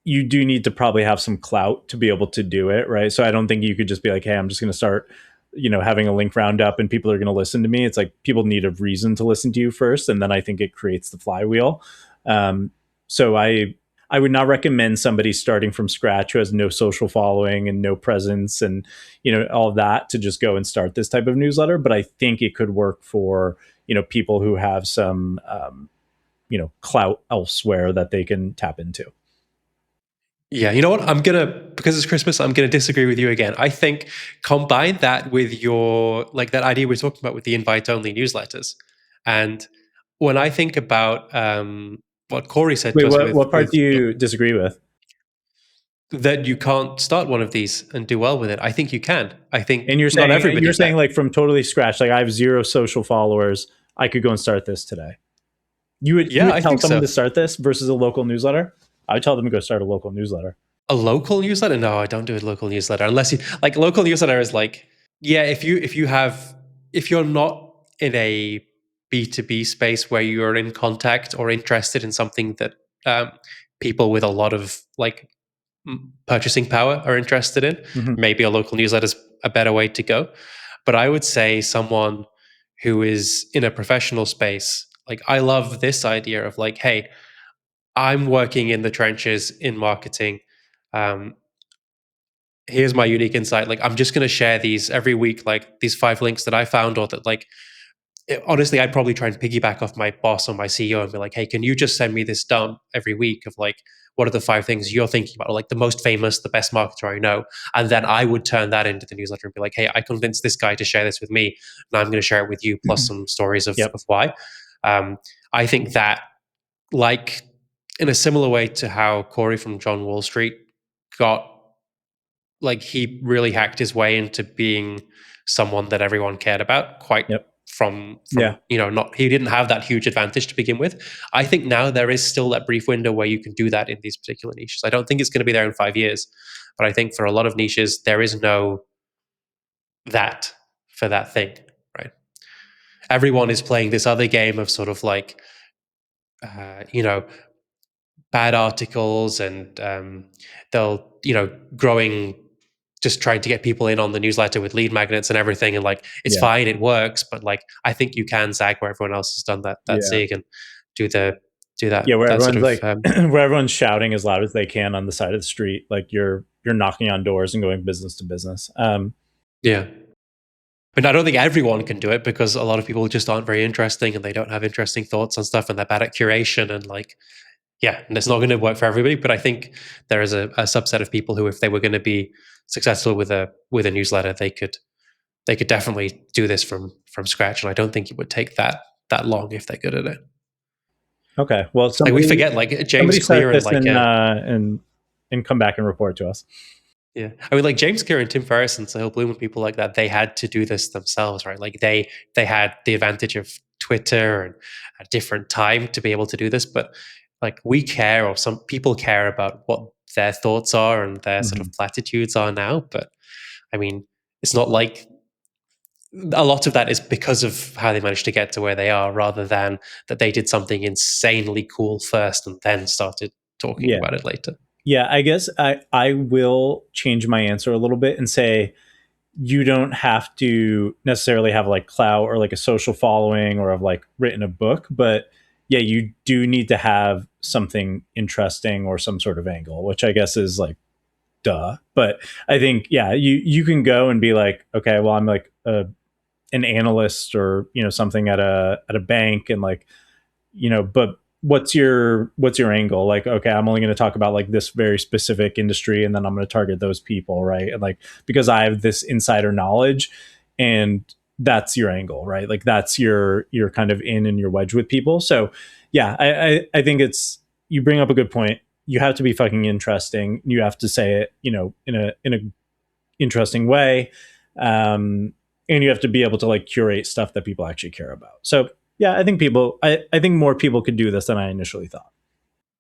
you do need to probably have some clout to be able to do it, right? So I don't think you could just be like, hey, I'm just going to start, having a link roundup and people are going to listen to me. It's like people need a reason to listen to you first, and then I think it creates the flywheel. So I would not recommend somebody starting from scratch who has no social following and no presence and all of that to just go and start this type of newsletter. But I think it could work for people who have some clout elsewhere that they can tap into. Yeah, you know what? Because it's Christmas, I'm gonna disagree with you again. I think combine that with your like that idea we are talking about with the invite only newsletters. And when I think about what Corey said Wait, to us what part with do you disagree with? that you can't start one of these and do well with it. I think you can. I And think you're not saying everybody can. like from totally scratch, like I have zero social followers, I could go and start this today. You Yeah, would I tell think someone so. to start this versus a local newsletter? I would tell them to go start a local newsletter. A local newsletter? No, I don't do a local newsletter unless you like local newsletter is like, yeah, if you're not in a B2B space where you're in contact or interested in something that um, people with a lot of like purchasing power are interested in, Mm-hmm. maybe a local newsletter is a better way to go. But I would say someone who is in a professional space, like I love this idea of like, hey, I'm working in the trenches in marketing. Um, Here's my unique insight. Like, I'm just going to share these every week, like these 5 links that I found, or that, like, honestly, I'd probably try and piggyback off my boss or my CEO and be like, hey, can you just send me this dump every week of like, what are the 5 things you're thinking about? Or like the most famous, the best marketer I know. And then I would turn that into the newsletter and be like, hey, I convinced this guy to share this with me. And I'm going to share it with you, plus some stories Yep. of why. Um, I think that, like, in a similar way to how Corey from John Wall Street got, like, he really hacked his way into being someone that everyone cared about, quite Yep. from Yeah. not, he didn't have that huge advantage to begin with. I think now there is still that brief window where you can do that in these particular niches. I don't think it's going to be there in 5 years, but I think for a lot of niches there is no that for that thing, right? everyone is playing this other game of sort of like, you know, bad articles, and they'll, growing, just trying to get people in on the newsletter with lead magnets and everything. And like, it's Yeah. fine, it works, but like, I think you can zag where everyone else has done that Yeah. zig, and do the do Yeah, where that sort everyone's of like where everyone's shouting as loud as they can on the side of the street, like you're knocking on doors and going business to business. yeah. But I don't think everyone can do it, because a lot of people just aren't very interesting, and they don't have interesting thoughts on stuff, and they're bad at curation, and like, yeah, and it's not going to work for everybody. But I think there is a subset of people who, if they were going to be successful with a newsletter, they could definitely do this from scratch. And I don't think it would take that long if they're good at it. Okay, well, Like, we somebody forget, like, James somebody start Clear and this like and come back and report to us. yeah, I mean, like, James Clear and Tim Ferriss and Sahil Bloom and people like that, they had to do this themselves, right? Like, they had the advantage of Twitter and a different time to be able to do this. But like, we care, or some people care, about what their thoughts are and their sort of Mhm. platitudes are now. But I mean, it's not like, a lot of that is because of how they managed to get to where they are, rather than that they did something insanely cool first and then started talking Yeah. about it later. Yeah, I guess I will change my answer a little bit and say you don't have to necessarily have like clout or like a social following or have like written a book, but yeah, you do need to have something interesting or some sort of angle, which I guess is like duh. But I think yeah, you can go and be like, okay, well, I'm like an analyst or something at a bank, and like but what's your angle? Like, okay, I'm only going to talk about like this very specific industry, and then I'm going to target those people, right? And like, because I have this insider knowledge, and that's your angle, right? Like, that's your kind of in and your wedge with people. So yeah, I think it's, you bring up a good point. You have to be fucking interesting. You have to say it, in a interesting way. Um, and you have to be able to like curate stuff that people actually care about. So yeah, I think more people could do this than I initially thought.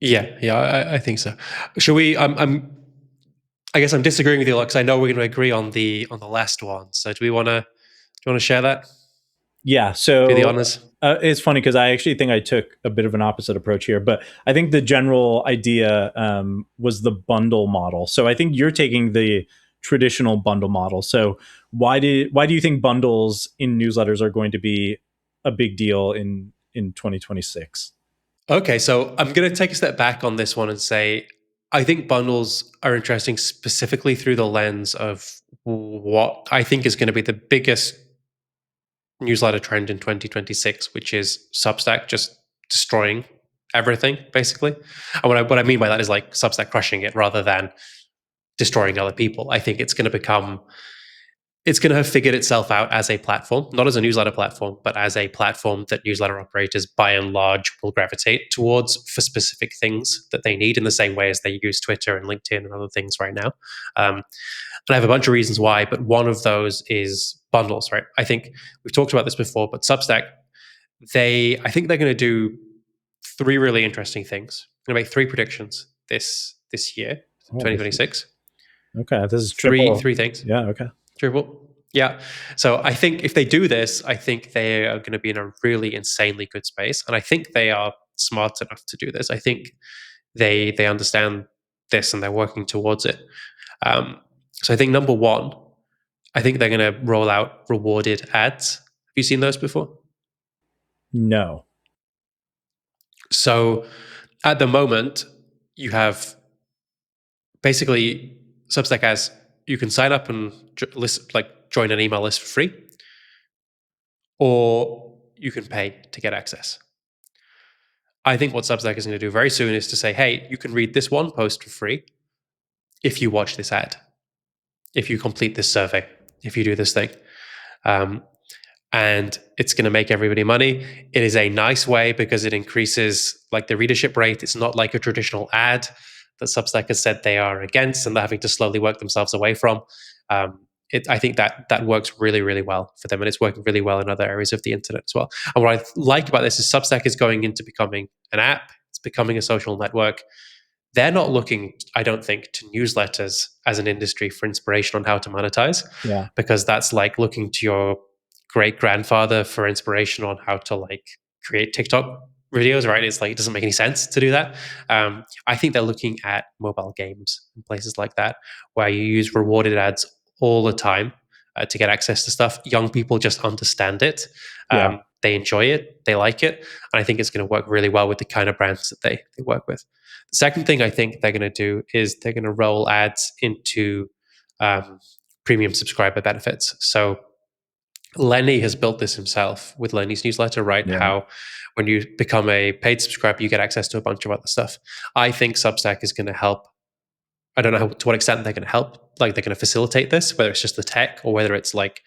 Yeah, yeah, I think so. Shall we? I guess I'm disagreeing with you, because I know we're going to agree on the last one. So do you want to share that? Yeah. Do the So honors. it's funny because I actually think I took a bit of an opposite approach here, but I think the general idea was the bundle model. So I think you're taking the traditional bundle model. So why do you think bundles in newsletters are going to be a big deal in 2026? Okay, so I'm going to take a step back on this one and say, I think bundles are interesting specifically through the lens of what I think is going to be the biggest newsletter trend in 2026, which is Substack just destroying everything, basically. And what I mean by that is like Substack crushing it rather than destroying other people. I think it's going to have figured itself out as a platform, not as a newsletter platform, but as a platform that newsletter operators by and large will gravitate towards for specific things that they need, in the same way as they use Twitter and LinkedIn and other things right now. And I have a bunch of reasons why, but one of those is bundles, right? I think we've talked about this before, but Substack, I think they're going to do three really interesting things. I'm going to make three predictions this year, Oh, this is 2026. okay. This is Three triple. three things. Yeah. Okay. Dribble. Yeah. So I think if they do this, I think they are going to be in a really insanely good space. And I think they are smart enough to do this. I think they understand this and they're working towards it. So I think number one, I think they're going to roll out rewarded ads. Have you seen those before? No. So at the moment, you have basically Substack as, you can sign up and join an email list for free, or you can pay to get access. I think what Substack is going to do very soon is to say, hey, you can read this one post for free if you watch this ad, if you complete this survey, if you do this thing. Um, and it's going to make everybody money. It is a nice way because it increases like the readership rate. It's not like a traditional ad that Substack has said they are against and they're having to slowly work themselves away from. I think that works really, really well for them, and it's working really well in other areas of the internet as well. And what I like about this is Substack is going into becoming an app. It's becoming a social network. They're not looking, I don't think, to newsletters as an industry for inspiration on how to monetize, Yeah. because that's like looking to your great grandfather for inspiration on how to like create TikTok videos, right? It's like it doesn't make any sense to do that. I think they're looking at mobile games and places like that where you use rewarded ads all the time to get access to stuff. Young people just understand it. Yeah. They enjoy it. They like it. And I think it's going to work really well with the kind of brands that they work with. The second thing I think they're going to do is they're going to roll ads into um, premium subscriber benefits. So Lenny has built this himself with Lenny's newsletter, right? Yeah. How when you become a paid subscriber, you get access to a bunch of other stuff. I think Substack is going to help. I don't know to what extent they're going to help. Like they're going to facilitate this, whether it's just the tech or whether it's like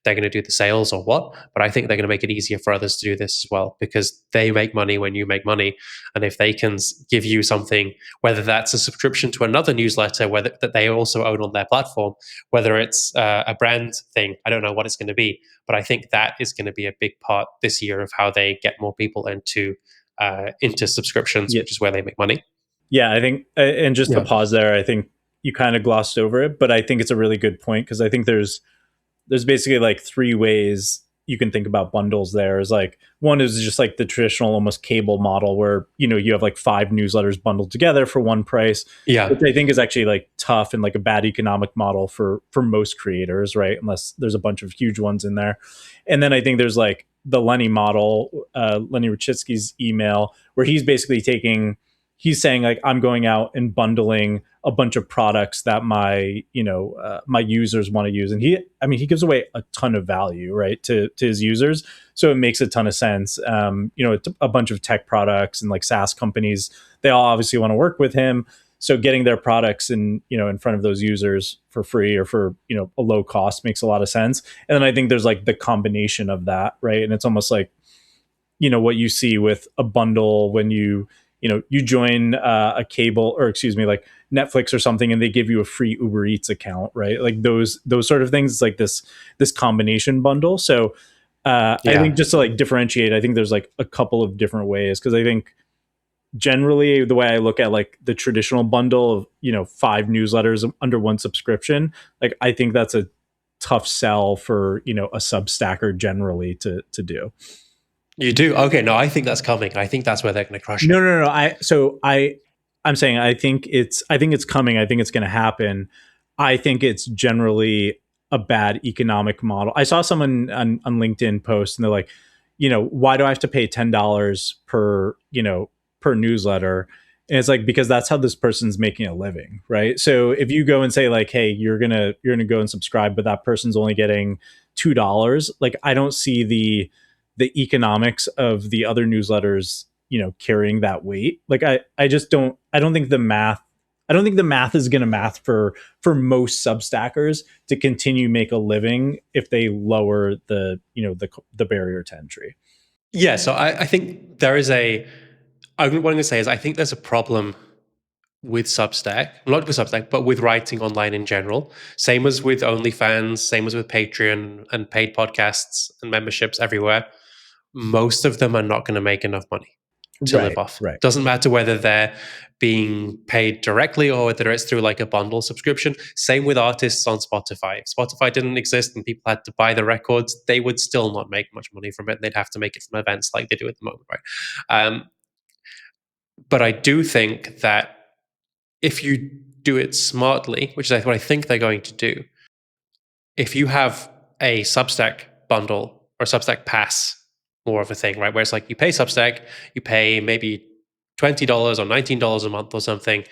they're going to do the sales or what. But I think they're going to make it easier for others to do this as well because they make money when you make money. And if they can give you something, whether that's a subscription to another newsletter, whether that they also own on their platform, whether it's a brand thing, I don't know what it's going to be. But I think that is going to be a big part this year of how they get more people into subscriptions, Yeah. which is where they make money. Yeah, I think, and just the Yeah. pause there, I think you kind of glossed over it, but I think it's a really good point because I think there's basically like three ways you can think about bundles. There is like one is just like the traditional almost cable model where you have like five newsletters bundled together for one price, which Yeah. I think is actually like tough and like a bad economic model for most creators, right? Unless there's a bunch of huge ones in there. And then I think there's like the Lenny model, Lenny Rachitsky's email, where he's saying like I'm going out and bundling a bunch of products that my users want to use, and he gives away a ton of value, right, to his users. So it makes a ton of sense. A bunch of tech products and like SaaS companies, they all obviously want to work with him. So getting their products in front of those users for free or for a low cost makes a lot of sense. And then I think there's like the combination of that, right? And it's almost like what you see with a bundle when you join a cable, or excuse me, like Netflix or something, and they give you a free Uber Eats account, right? Like those sort of things. It's like this combination bundle. So I think Yeah. just to like differentiate, I think there's like a couple of different ways, because I think generally the way I look at like the traditional bundle of five newsletters under one subscription, like I think that's a tough sell for a Substacker generally to do. You do? Okay. No, I think that's coming. I think that's where they're going to crush it. No. I'm saying I think it's coming. I think it's going to happen. I think it's generally a bad economic model. I saw someone on LinkedIn post, and they're like, why do I have to pay $10 per newsletter? And it's like, because that's how this person's making a living, right? So if you go and say like, hey, you're gonna go and subscribe, but that person's only getting $2, like I don't see the economics of the other newsletters carrying that weight. Like I just don't think the math is going to math for most Substackers to continue make a living if they lower the barrier to entry. Yeah. So I think there is what I'm going to say is I think there's a problem with Substack, not with Substack, but with writing online in general. Same as with OnlyFans, same as with Patreon and paid podcasts and memberships everywhere. Most of them are not going to make enough money to live Right, off. right. Doesn't matter whether they're being paid directly or whether it's through like a bundle subscription. Same with artists on Spotify. If Spotify didn't exist and people had to buy the records, they would still not make much money from it. They'd have to make it from events like they do at the moment, right? But I do think that if you do it smartly, which is what I think they're going to do, if you have a Substack bundle or Substack pass, more of a thing, right? Where it's like you pay Substack, you pay maybe $20 or $19 a month or something,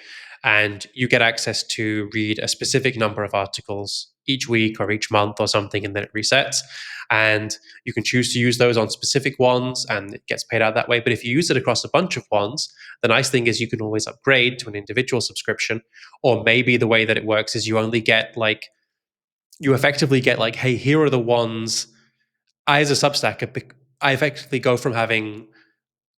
and you get access to read a specific number of articles each week or each month or something, and then it resets. And you can choose to use those on specific ones, and it gets paid out that way. But if you use it across a bunch of ones, the nice thing is you can always upgrade to an individual subscription. Or maybe the way that it works is you effectively get like, hey, here are the ones. I, as a Substacker, I effectively go from having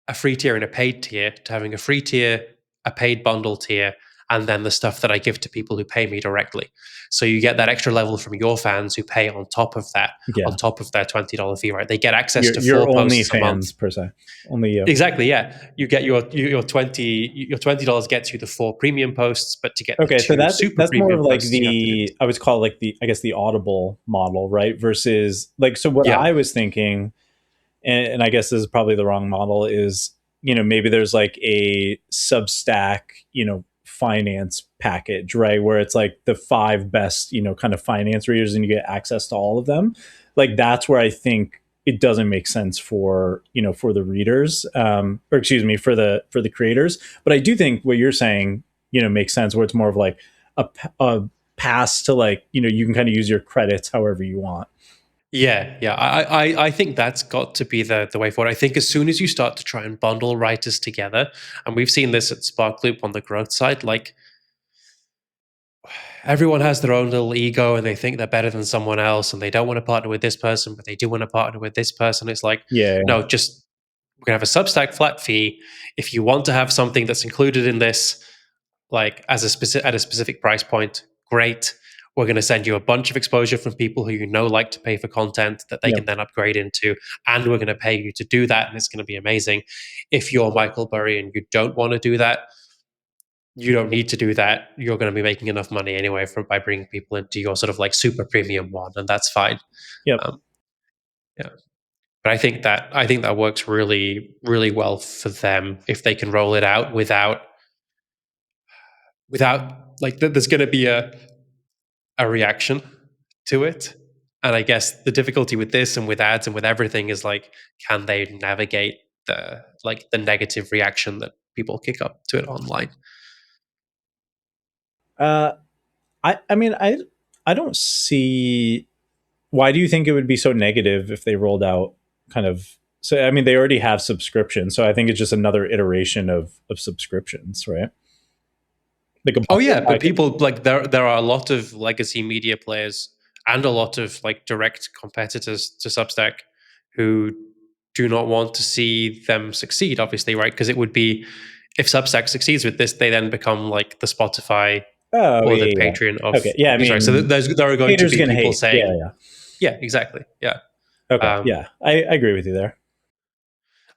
a free tier and a paid tier to having a free tier, a paid bundle tier, and then the stuff that I give to people who pay me directly. So you get that extra level from your fans who pay on top of that, on Yeah. top of their $20 fee, right? They get access to Your 4 posts a month. OnlyFans per se. Only you. Exactly, yeah. You get your $20 gets you the 4 premium posts, but to get the Okay, so 2 super that's more premium of like posts, you have to do the this. I would call it like the I guess the Audible model, right? Versus like so what Yeah, I was thinking, and I guess this is probably the wrong model, is maybe there's like a Substack, finance package, right? Where it's like the five best, kind of finance readers and you get access to all of them. Like that's where I think it doesn't make sense for, for the readers, or excuse me, for the creators. But I do think what you're saying, makes sense where it's more of like a pass to like, you can kind of use your credits however you want. yeah. I think that's got to be the way forward. I think as soon as you start to try and bundle writers together, and we've seen this at Sparkloop on the growth side, like everyone has their own little ego and they think they're better than someone else and they don't want to partner with this person, but they do want to partner with this person. It's like, Yeah. no, just we're gonna have a Substack flat fee. If you want to have something that's included in this, like as a specific at a specific price point, great. We're going to send you a bunch of exposure from people who like to pay for content that they Yep. can then upgrade into, and we're going to pay you to do that, and it's going to be amazing. If you're Michael Burry and you don't want to do that, you don't need to do that. You're going to be making enough money anyway by bringing people into your sort of like super premium one, and that's fine. Yep. Um, yeah, but I think that works really really well for them if they can roll it out without like there's going to be a reaction to it. And I guess the difficulty with this and with ads and with everything is like, can they navigate the negative reaction that people kick up to it online? Uh, I mean, I don't see why do you think it would be so negative if they rolled out kind of so I mean they already have subscriptions, so I think it's just another iteration of subscriptions, right? Like a Oh bundle yeah, but package. people like there are a lot of legacy media players and a lot of like direct competitors to Substack who do not want to see them succeed, obviously, right? Because it would be if Substack succeeds with this, they then become like the Spotify Oh or the yeah, yeah. Patreon Okay. of Yeah, I these, right? So mean there are going to haters be gonna people hate. Yeah, saying, yeah. yeah, exactly, yeah. Okay. Um, Yeah. I agree with you there.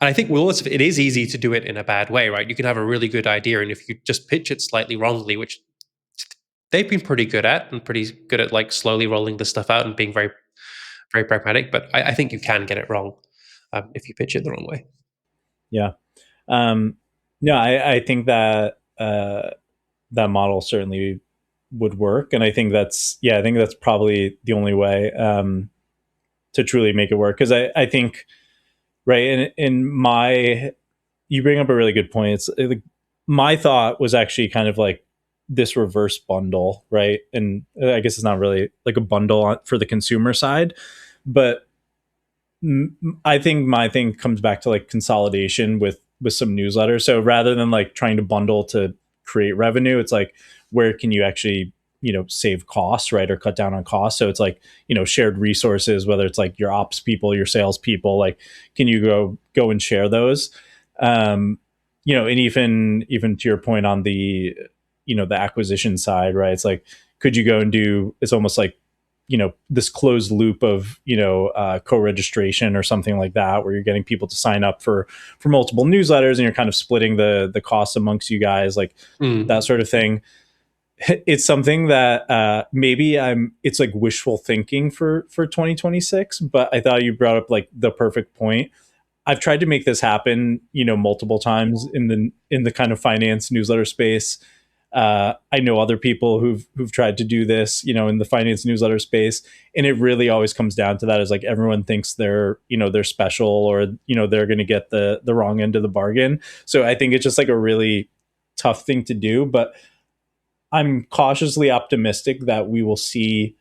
and I think it is easy to do it in a bad way, right? You can have a really good idea, and if you just pitch it slightly wrongly, which they've been pretty good at, and pretty good at like slowly rolling the stuff out and being very, very pragmatic. But I think you can get it wrong if you pitch it the wrong way. Yeah. Um no, I think that that model certainly would work. And I think I think that's probably the only way to truly make it work. Because I think right in my you bring up a really good point. It's like my thought was actually kind of like this reverse bundle, right? And I guess it's not really like a bundle for the consumer side, but I think my thing comes back to like consolidation with some newsletters. So rather than like trying to bundle to create revenue, it's like where can you actually save costs, right, or cut down on costs. So it's like shared resources, whether it's like your ops people, your sales people, like can you go and share those, and even to your point on the the acquisition side, right? It's like could you go and do it's almost like this closed loop of co-registration or something like that where you're getting people to sign up for multiple newsletters and you're kind of splitting the costs amongst you guys, like that Mm. sort of thing. It's something that maybe it's like wishful thinking for 2026, but I thought you brought up like the perfect point. I've tried to make this happen, multiple times in the kind of finance newsletter space. I know other people who've tried to do this, in the finance newsletter space, and it really always comes down to that. Is like everyone thinks they're special, or they're going to get the wrong end of the bargain. So I think it's just like a really tough thing to do. But I'm cautiously optimistic that we will see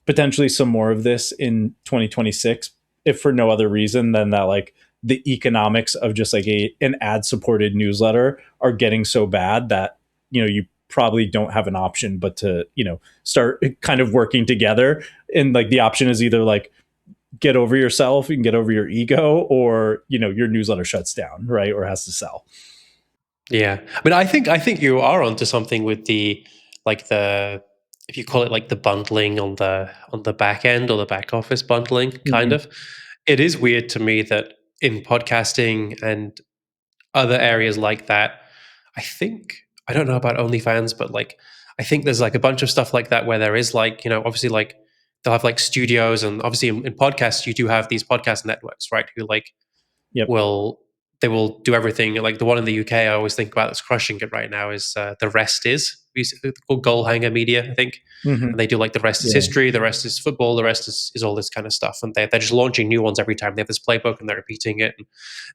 potentially some more of this in 2026, if for no other reason than that like the economics of just like an ad supported newsletter are getting so bad that you probably don't have an option but to start kind of working together. And like the option is either like get over yourself and get over your ego, or your newsletter shuts down, right, or has to sell. Yeah, I mean, I think you are onto something with the like the if you call it like the bundling on the back end or the back office bundling, kind Hmm. of. It is weird to me that in podcasting and other areas like that, I think I don't know about OnlyFans, but like I think there's like a bunch of stuff like that where there is like obviously like they'll have like studios and obviously in podcasts you do have these podcast networks, right? Who like Yep. will they will do everything. Like the one in the UK, I always think about that's crushing it right now is the rest is called Goal Hanger Media, I think, Hmm. and they do like the rest is Yeah. history, the rest is football, the rest is all this kind of stuff, and they're just launching new ones every time. They have this playbook and they're repeating it. And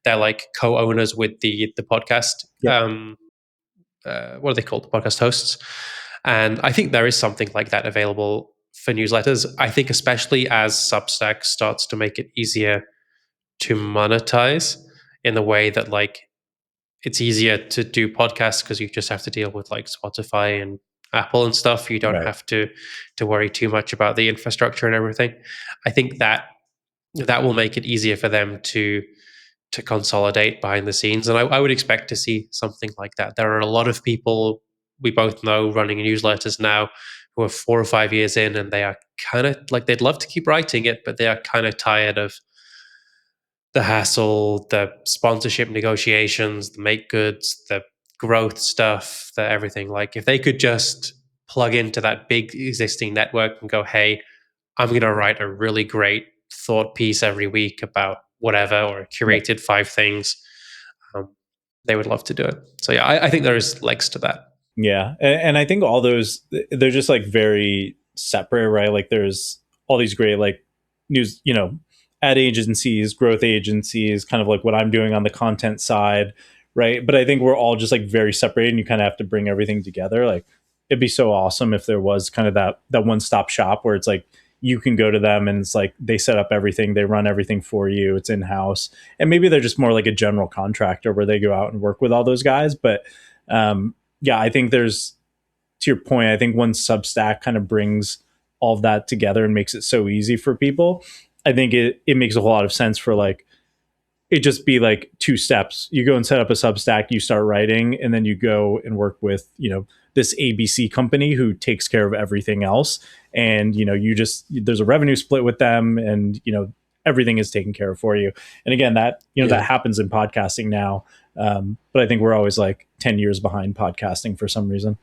they're like co-owners with the podcast. Yep. What are they called? The podcast hosts, and I think there is something like that available for newsletters. I think especially as Substack starts to make it easier to monetize in the way that like it's easier to do podcasts because you just have to deal with like Spotify and Apple and stuff. You don't Right. have to worry too much about the infrastructure and everything. I think that will make it easier for them to consolidate behind the scenes, and I would expect to see something like that. There are a lot of people we both know running newsletters now who are 4 or 5 years in, and they are kind of like they'd love to keep writing it, but they are kind of tired of the hassle, the sponsorship negotiations, the make goods, the growth stuff, the everything. Like if they could just plug into that big existing network and go, hey, I'm going to write a really great thought piece every week about whatever, or Yep. curated 5 things, um, they would love to do it. So yeah, I think there is legs to that. Yeah, and I think all those they're just like very separate, right? Like there's all these great like news, ad agencies, growth agencies, kind of like what I'm doing on the content side, right? But I think we're all just like very separated, and you kind of have to bring everything together. Like it'd be so awesome if there was kind of that one stop shop where it's like you can go to them and it's like they set up everything, they run everything for you, it's in house, and maybe they're just more like a general contractor where they go out and work with all those guys, but yeah, I think there's to your point. I think once Substack kind of brings all of that together and makes it so easy for people, I think it makes a whole lot of sense for like it just be like two steps. You go and set up a Substack, you start writing, and then you go and work with this ABC company who takes care of everything else, and you just there's a revenue split with them, and everything is taken care of for you. And again, that that Yeah. happens in podcasting now, but I think we're always like 10 years behind podcasting for some reason.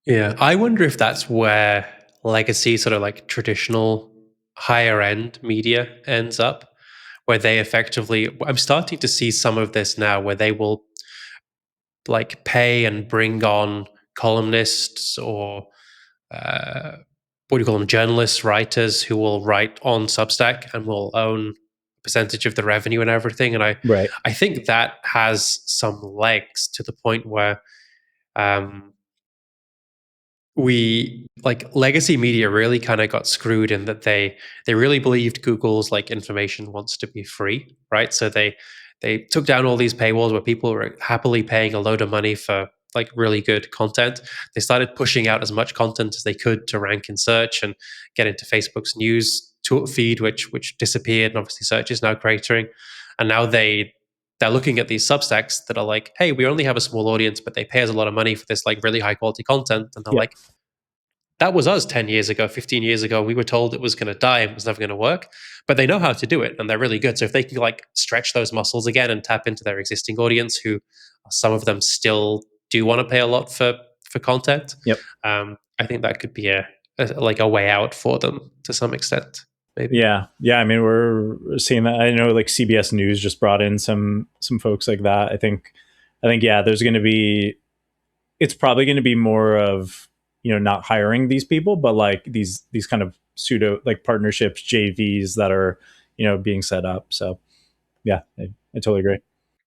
Yeah. I wonder if that's where legacy, sort of like traditional higher end media ends up, where they effectively, I'm starting to see some of this now where they will like pay and bring on columnists or what do you call them, journalists, writers who will write on Substack and will own a percentage of the revenue and everything. And Right. I think that has some legs to the point where um, we like legacy media really kind of got screwed in that they really believed Google's like information wants to be free, right? So they took down all these paywalls where people were happily paying a load of money for like really good content. They started pushing out as much content as they could to rank in search and get into Facebook's news feed, which disappeared, and obviously search is now cratering. And now they're looking at these Substacks that are like, hey, we only have a small audience, but they pay us a lot of money for this like really high quality content, and they're Yeah. like, that was us 10 years ago, 15 years ago. We were told it was going to die and it was never going to work, but they know how to do it and they're really good. So if they can like stretch those muscles again and tap into their existing audience, who some of them still do want to pay a lot for content, Yep. I think that could be like a way out for them to some extent, maybe. Yeah, yeah. I mean, we're seeing that. I know, like CBS News just brought in some folks like that. I think, yeah. There's going to be. It's probably going to be more of not hiring these people, but like these kind of pseudo like partnerships, JVs that are being set up. So yeah, I totally agree.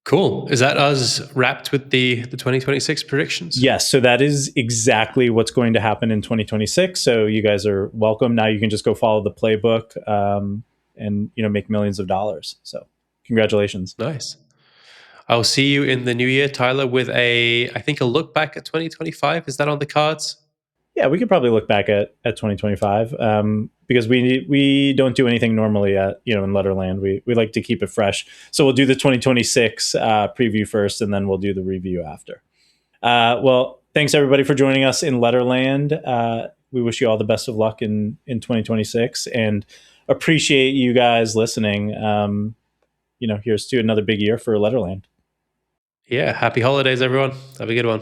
Cool. Is that us wrapped with the 2026 predictions? Yes, so that is exactly what's going to happen in 2026. So you guys are welcome. Now you can just go follow the playbook, and make millions of dollars. So congratulations. Nice. I'll see you in the new year, Tyler, with I think a look back at 2025. Is that on the cards? Yeah, we could probably look back at 2025, because we don't do anything normally at in Letterland. We like to keep it fresh. So we'll do the 2026 preview first, and then we'll do the review after. Well, thanks everybody for joining us in Letterland. We wish you all the best of luck in 2026, and appreciate you guys listening. Here's to another big year for Letterland. Yeah, happy holidays, everyone. Have a good one.